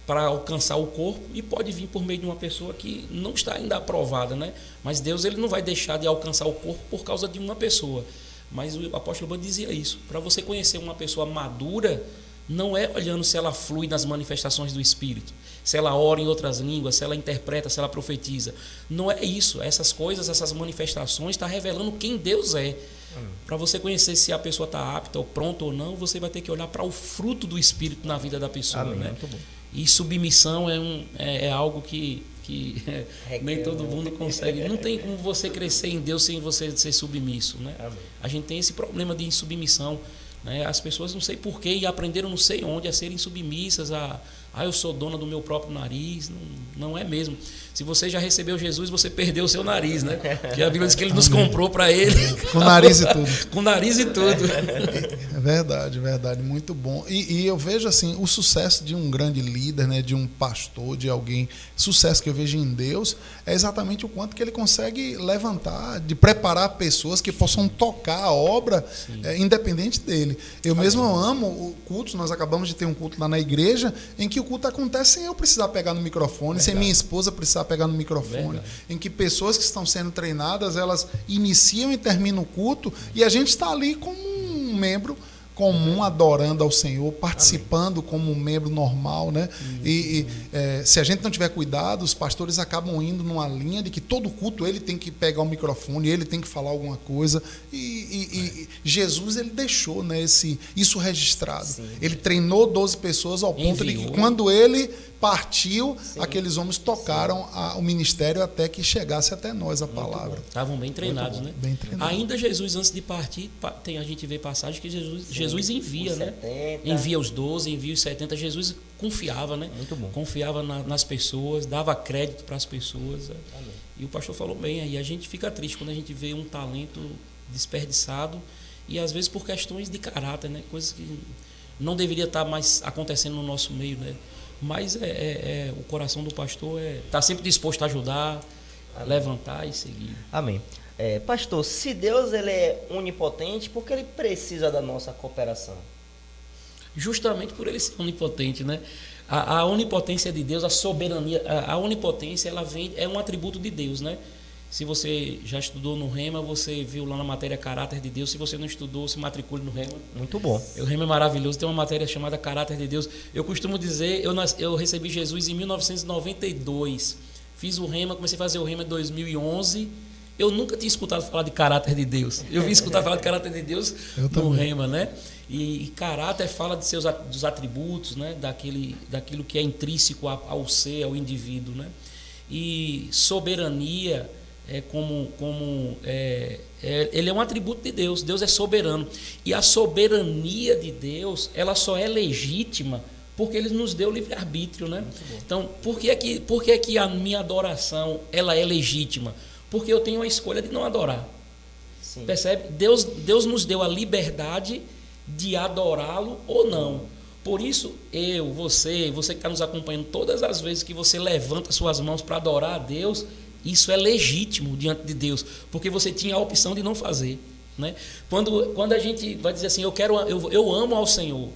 Para alcançar o corpo, e pode vir por meio de uma pessoa que não está ainda aprovada, né? Mas Deus, ele não vai deixar de alcançar o corpo por causa de uma pessoa. Mas o apóstolo Bud dizia isso. Para você conhecer uma pessoa madura, não é olhando se ela flui nas manifestações do Espírito, se ela ora em outras línguas, se ela interpreta, se ela profetiza. Não é isso. Essas coisas, essas manifestações, está revelando quem Deus é. Para você conhecer se a pessoa está apta ou pronta ou não, você vai ter que olhar para o fruto do Espírito na vida da pessoa. Amém. Né? Muito bom. E submissão é algo que nem todo mundo consegue. Não tem como você crescer em Deus sem você ser submisso, né? A gente tem esse problema de insubmissão, né? As pessoas não sei porquê e aprenderam não sei onde a serem submissas eu sou dona do meu próprio nariz. Não é mesmo. Se você já recebeu Jesus, você perdeu o seu nariz, né? Porque a Bíblia diz que ele nos comprou para ele.
Com nariz e tudo.
Com nariz e tudo.
É verdade, verdade. Muito bom. E eu vejo assim, o sucesso de um grande líder, né, de um pastor, de alguém, sucesso que eu vejo em Deus, é exatamente o quanto que ele consegue levantar, de preparar pessoas que possam tocar a obra independente dele. Eu mesmo amo cultos, nós acabamos de ter um culto lá na igreja, em que o culto acontece sem eu precisar pegar no microfone, sem minha esposa precisar pegar no microfone, em que pessoas que estão sendo treinadas, elas iniciam e terminam o culto, e a gente está ali como um membro comum, adorando ao Senhor, participando como um membro normal, né? Se a gente não tiver cuidado, os pastores acabam indo numa linha de que todo culto ele tem que pegar o microfone, ele tem que falar alguma coisa, e Jesus, ele deixou, né, isso registrado. Sim. Ele treinou 12 pessoas ao ponto de que quando ele partiu, aqueles homens tocaram o ministério até que chegasse até nós a palavra.
Estavam bem treinados, né?
Bem treinados.
Ainda Jesus, antes de partir, a gente vê passagem que Jesus envia,
os
né?
70.
Envia os 12, envia os 70. Jesus confiava, né?
Muito bom.
Confiava nas pessoas, dava crédito para as pessoas.
Amém.
E o pastor falou bem, aí a gente fica triste quando a gente vê um talento desperdiçado e às vezes por questões de caráter, né? Coisas que não deveria estar mais acontecendo no nosso meio, né? Mas o coração do pastor está sempre disposto a ajudar, a levantar e seguir.
Amém. Pastor, se Deus ele é onipotente, por que ele precisa da nossa cooperação?
Justamente por ele ser onipotente, né? A onipotência de Deus, a soberania, a onipotência, é um atributo de Deus, né? Se você já estudou no Rema, você viu lá na matéria Caráter de Deus. Se você não estudou, se matricule no Rema.
Muito bom.
O Rema é maravilhoso, tem uma matéria chamada Caráter de Deus. Eu costumo dizer, eu recebi Jesus em 1992. Fiz o Rema, comecei a fazer o Rema em 2011. Eu nunca tinha escutado falar de caráter de Deus. Eu vim escutar falar de caráter de Deus no Rema, né? E caráter fala dos atributos, né? Daquilo que é intrínseco ao ser, ao indivíduo, né? E soberania ele é um atributo de Deus. Deus é soberano. E a soberania de Deus, ela só é legítima porque Ele nos deu livre-arbítrio, né? Então, por que é que a minha adoração ela é legítima? Porque eu tenho a escolha de não adorar.
Sim.
Percebe? Deus nos deu a liberdade de adorá-lo ou não. Por isso, você que está nos acompanhando, todas as vezes que você levanta suas mãos para adorar a Deus, isso é legítimo diante de Deus, porque você tinha a opção de não fazer, né? Quando a gente vai dizer assim, eu amo ao Senhor,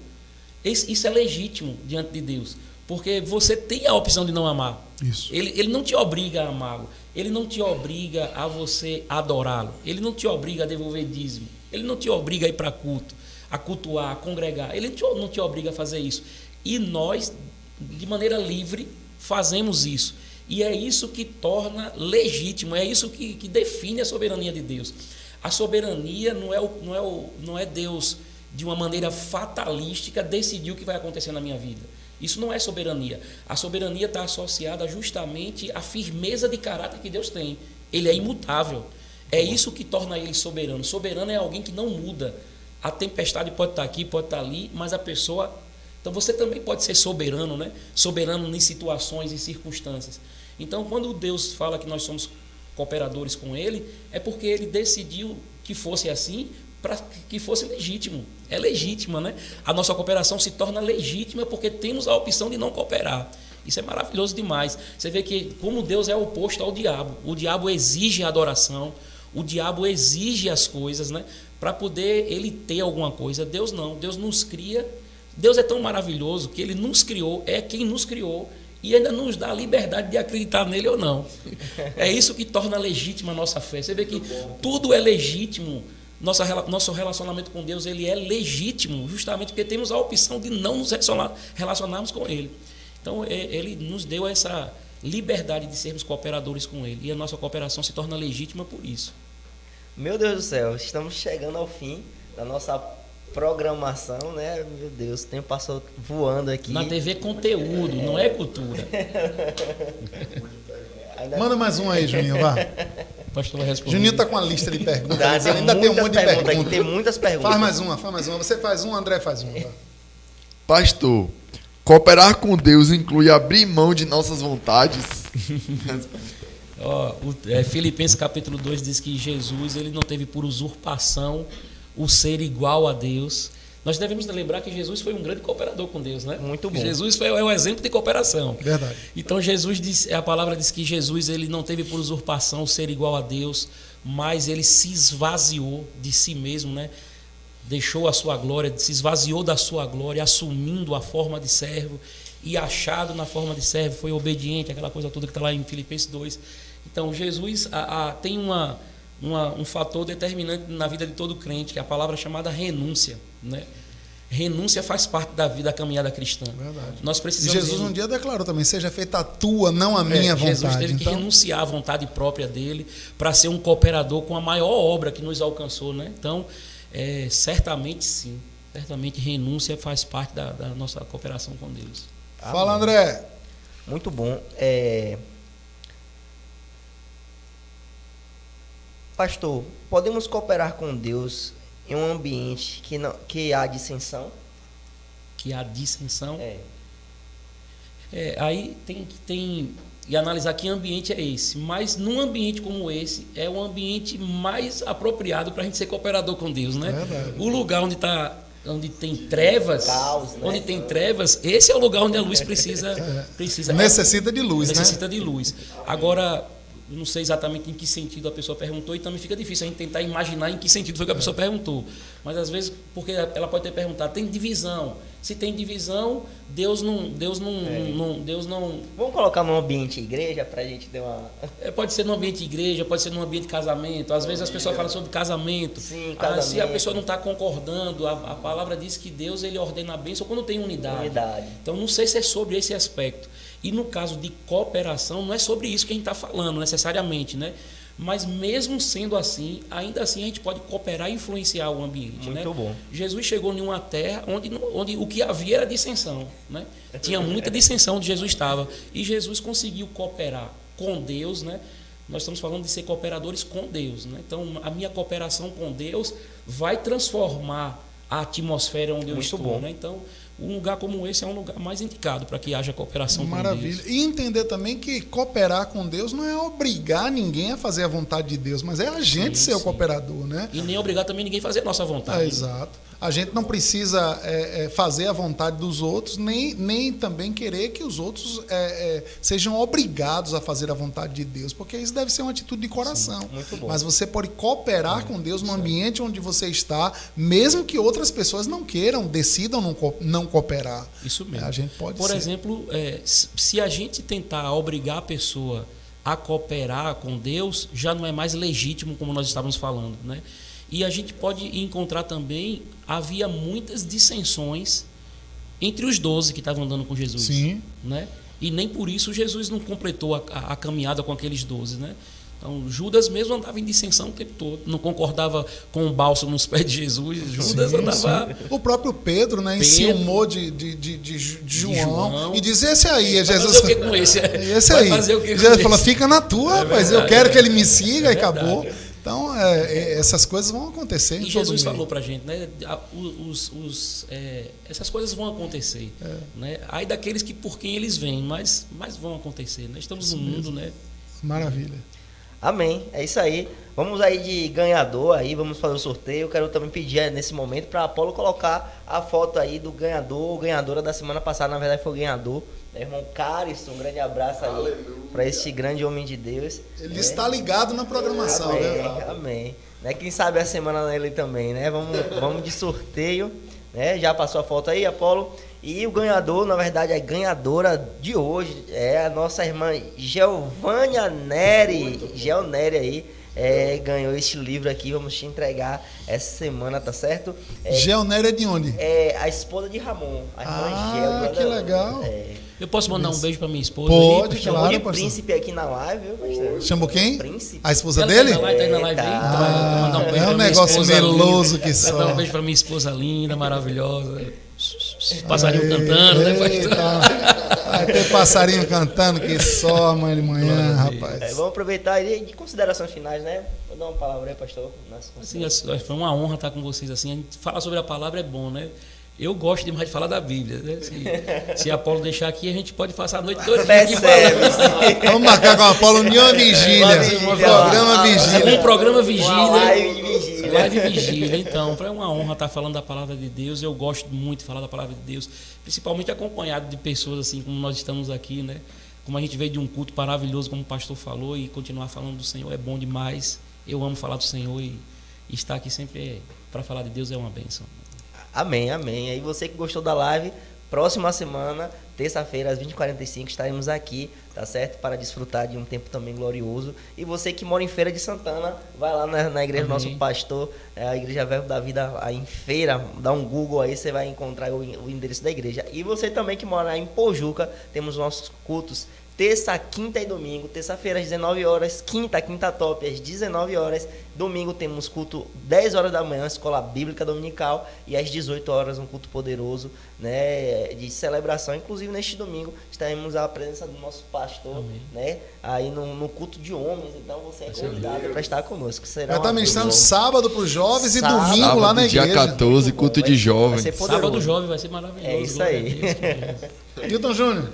isso é legítimo diante de Deus, porque você tem a opção de não amar.
Isso.
Ele não te obriga a amá-lo, ele não te obriga a você adorá-lo, ele não te obriga a devolver dízimo, ele não te obriga a ir para culto, a cultuar, a congregar, ele não te obriga a fazer isso. E nós, de maneira livre, fazemos isso. E é isso que torna legítimo, é isso que define a soberania de Deus. A soberania não é Deus, de uma maneira fatalística, decidir o que vai acontecer na minha vida. Isso não é soberania. A soberania está associada justamente à firmeza de caráter que Deus tem. Ele é imutável. É isso que torna ele soberano. Soberano é alguém que não muda. A tempestade pode estar aqui, pode estar ali, mas a pessoa... Então você também pode ser soberano, né? Soberano em situações e circunstâncias. Então, quando Deus fala que nós somos cooperadores com Ele, é porque Ele decidiu que fosse assim, para que fosse legítimo. É legítima, né? A nossa cooperação se torna legítima porque temos a opção de não cooperar. Isso é maravilhoso demais. Você vê que como Deus é oposto ao diabo. O diabo exige a adoração, o diabo exige as coisas, né? Para poder ele ter alguma coisa. Deus não. Deus nos cria. Deus é tão maravilhoso que Ele nos criou, é quem nos criou, e ainda nos dá a liberdade de acreditar nele ou não. É isso que torna legítima a nossa fé. Você vê que tudo é legítimo. Nosso relacionamento com Deus, ele é legítimo, justamente porque temos a opção de não nos relacionarmos com Ele. Então, Ele nos deu essa liberdade de sermos cooperadores com Ele, e a nossa cooperação se torna legítima por isso.
Meu Deus do céu, estamos chegando ao fim da nossa programação, né? Meu Deus, o tempo passou voando aqui.
Na TV conteúdo, não é cultura.
Manda mais um aí, Juninho, vá.
O pastor vai responder.
Juninho está com a lista de perguntas.
Tem
Ainda tem um monte de perguntas.
aqui, tem muitas perguntas.
Faz mais uma. Você faz uma, André faz uma. Vá.
Pastor, cooperar com Deus inclui abrir mão de nossas vontades?
Filipenses capítulo 2 diz que Jesus ele não teve por usurpação o ser igual a Deus. Nós devemos lembrar que Jesus foi um grande cooperador com Deus, né?
Muito bom.
Jesus é um exemplo de cooperação.
Verdade.
Então a palavra diz que Jesus ele não teve por usurpação o ser igual a Deus, mas ele se esvaziou de si mesmo, né? Deixou a sua glória, se esvaziou da sua glória, assumindo a forma de servo, e achado na forma de servo, foi obediente, aquela coisa toda que está lá em Filipenses 2. Então Jesus tem um fator determinante na vida de todo crente, que é a palavra chamada renúncia, né? Renúncia faz parte da vida, da caminhada cristã.
Verdade.
Nós precisamos.
Jesus um dia declarou também: seja feita a tua, não a minha vontade.
Jesus teve que renunciar à vontade própria dele para ser um cooperador com a maior obra que nos alcançou, né? Então, certamente sim, certamente renúncia faz parte da nossa cooperação com Deus.
Fala, André.
Muito bom. Pastor, podemos cooperar com Deus em um ambiente que há dissensão?
Que há dissensão. Aí tem e analisar que ambiente é esse. Mas num ambiente como esse, é o ambiente mais apropriado para a gente ser cooperador com Deus, né?
Verdade.
O lugar onde tem trevas,
Caos, né?
onde tem trevas, esse é o lugar onde a luz precisa
Necessita de luz,
necessita
né?
de luz. Agora, eu não sei exatamente em que sentido a pessoa perguntou, e também fica difícil a gente tentar imaginar em que sentido foi que a pessoa perguntou. Mas às vezes, porque ela pode ter perguntado, tem divisão. Se tem divisão, Deus não.
Vamos colocar num ambiente igreja pra gente ter uma...
Pode ser no ambiente de igreja, pode ser no ambiente de casamento. Às vezes as pessoas falam sobre casamento.
Sim,
Se
casamento.
a pessoa não está concordando, a palavra diz que Deus ele ordena a bênção quando tem unidade. Então não sei se é sobre esse aspecto. E no caso de cooperação, não é sobre isso que a gente está falando necessariamente, né? Mas mesmo sendo assim, ainda assim a gente pode cooperar e influenciar o ambiente.
Muito
né?
bom.
Jesus chegou em uma terra onde o que havia era dissensão. Né? Tinha muita dissensão onde Jesus estava. E Jesus conseguiu cooperar com Deus. Né? Nós estamos falando de ser cooperadores com Deus. Né? Então, a minha cooperação com Deus vai transformar a atmosfera onde eu
Muito
estou.
bom.
Né? Então, um lugar como esse é um lugar mais indicado para que haja cooperação com
Maravilha.
Deus.
E entender também que cooperar com Deus não é obrigar ninguém a fazer a vontade de Deus, mas é a gente ser o
sim.
cooperador, né?
E nem obrigar também ninguém a fazer a nossa vontade.
Exato. A gente não precisa fazer a vontade dos outros, nem também querer que os outros sejam obrigados a fazer a vontade de Deus, porque isso deve ser uma atitude de coração.
muito bom.
Mas você pode cooperar com Deus no ambiente onde você está, mesmo que outras pessoas não queiram, decidam não cooperar.
Isso mesmo.
A gente pode
Por
ser.
exemplo, se a gente tentar obrigar a pessoa a cooperar com Deus, já não é mais legítimo, como nós estávamos falando, né? E a gente pode encontrar também, havia muitas dissensões entre os 12 que estavam andando com Jesus.
Sim.
Né? E nem por isso Jesus não completou a caminhada com aqueles 12, né? Então, Judas mesmo andava em dissensão o tempo todo, não concordava com o bálsamo nos pés de Jesus. Judas andava...
O próprio Pedro, né, enciumou de João e diz, esse aí é
Vai
Jesus.
fazer o que com esse?
Esse
Vai
aí.
fazer o que com
Jesus
esse?
falou, fica na tua, rapaz, eu
verdade,
quero que ele me siga e
verdade.
acabou. Então, essas coisas vão acontecer em
E
todo
Jesus
meio.
falou pra gente, né? Essas coisas vão acontecer. Né? Aí daqueles que por quem eles vêm, mas vão acontecer. Né? Estamos no mundo, né?
Maravilha.
Amém, é isso aí. Vamos aí de ganhador aí, vamos fazer o sorteio. Eu quero também pedir nesse momento para Apolo colocar a foto aí do ganhador ou ganhadora da semana passada. Na verdade foi o ganhador, meu irmão Cariston. Um grande abraço aí para este grande homem de Deus.
Ele está ligado na programação,
Amém,
né?
amém. Né? Quem sabe a semana nele também, né? Vamos de sorteio, né? Já passou a foto aí, Apolo. E o ganhador, na verdade, a ganhadora de hoje é a nossa irmã Geovânia Neri. Geo Neri aí ganhou este livro aqui. Vamos te entregar essa semana, tá certo?
Geonéria é de onde?
É a esposa de Ramon, a irmã Gel.
Que legal.
Eu posso mandar um beijo pra minha esposa?
Pode,
aí?
Chamou
claro,
de
pastor.
príncipe aqui na live, viu, pastor?
Chamou quem?
Príncipe.
A esposa
Ela
dele?
Tá aí na live aí? Então, vou mandar beijo
É um
pra minha
negócio
esposa
meloso
linda.
que só.
Mandar um beijo pra minha esposa linda, maravilhosa. Passarinho cantando, né, pastor?
Vai ter passarinho cantando que só amanhã de manhã,
Glória a Deus.
rapaz.
Vamos aproveitar e de considerações finais, né? Vou dar uma palavra aí, pastor.
Assim, foi uma honra estar com vocês assim. A gente falar sobre a palavra é bom, né? Eu gosto demais de falar da Bíblia. Né? Se a Apolo deixar aqui, a gente pode passar a noite toda aqui falando.
Vamos marcar com a Apolo uma vigília.
Uma
Programa vigília.
Um programa vigília.
Uma live de vigília.
Live vigília. Então, é uma honra estar falando da palavra de Deus. Eu gosto muito de falar da palavra de Deus, principalmente acompanhado de pessoas assim como nós estamos aqui, né? Como a gente veio de um culto maravilhoso, como o pastor falou, e continuar falando do Senhor é bom demais. Eu amo falar do Senhor e estar aqui sempre para falar de Deus é uma bênção.
Amém, amém. E você que gostou da live, próxima semana, terça-feira, às 20h45, estaremos aqui, tá certo? Para desfrutar de um tempo também glorioso. E você que mora em Feira de Santana, vai lá na igreja do
Amém.
nosso pastor, a Igreja Verbo da Vida, aí em Feira, dá um Google aí, você vai encontrar o endereço da igreja. E você também que mora em Pojuca, temos nossos cultos terça, quinta e domingo. Terça-feira às 19 horas, quinta top às 19 horas. Domingo temos culto 10 horas da manhã, escola bíblica dominical, e às 18 horas um culto poderoso, né, de celebração. Inclusive neste domingo estaremos à presença do nosso pastor, né, aí no culto de homens. Então você é convidado para estar conosco. Será
Vai estar ministrando sábado para os jovens e
Sábado,
domingo lá na igreja.
Dia 14, culto de jovens.
Vai ser poderoso.
Sábado jovem vai ser maravilhoso.
É isso
glória a
aí.
Deus, glória a Deus.
Hilton Júnior.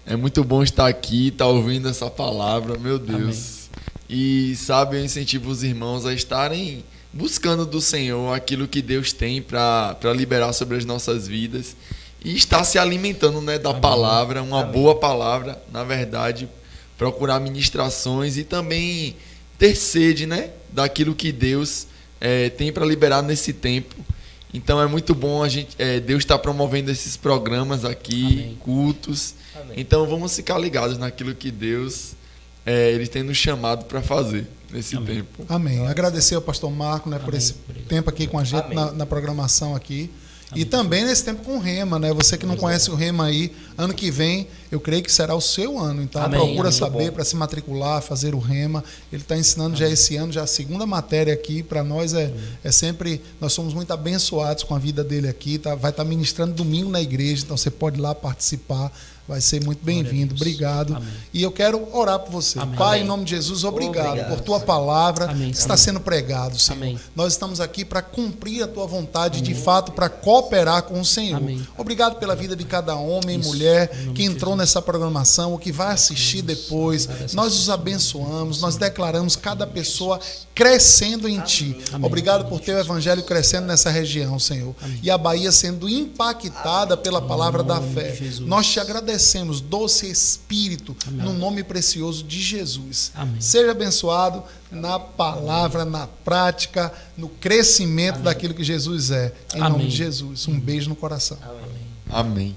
É muito bom estar aqui, estar ouvindo essa palavra, meu Deus. E sabe, eu incentivo os irmãos a estarem buscando do Senhor aquilo que Deus tem para liberar sobre as nossas vidas e estar se alimentando, né, da palavra, uma boa palavra, na verdade, procurar ministrações e também ter sede, né, daquilo que Deus tem para liberar nesse tempo. Então é muito bom Deus está promovendo esses programas aqui, cultos.
Amém.
Então vamos ficar ligados naquilo que Deus ele tem nos chamado para fazer nesse tempo.
Amém. Agradecer ao pastor Marco, né, por esse tempo aqui com a gente na programação aqui. E também nesse tempo com o Rema, né? Você que não conhece o Rema aí, ano que vem, eu creio que será o seu ano. Então procura saber para se matricular, fazer o Rema. Ele está ensinando já esse ano, já a segunda matéria aqui. Para nós é sempre, nós somos muito abençoados com a vida dele aqui. Tá? Vai estar ministrando domingo na igreja, então você pode ir lá participar. Vai ser muito bem-vindo. Obrigado.
Amém.
E eu quero orar por você.
Amém.
Pai,
Amém.
em nome de Jesus, obrigado por tua palavra
Amém.
que está sendo pregado, Senhor.
Amém.
Nós estamos aqui para cumprir a tua vontade, de fato, para cooperar com o Senhor.
Amém.
Obrigado pela vida de cada homem e mulher que entrou nessa programação, o que vai assistir depois. Nós os abençoamos, nós declaramos cada pessoa crescendo em ti. Obrigado por ter o evangelho crescendo nessa região, Senhor. E a Bahia sendo impactada pela palavra da fé. Nós te agradecemos, doce Espírito, no nome precioso de Jesus.
Amém.
Seja abençoado na palavra, na prática, no crescimento daquilo que Jesus é. Em nome de Jesus. Um beijo no coração.
Amém.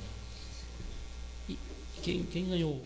E quem ganhou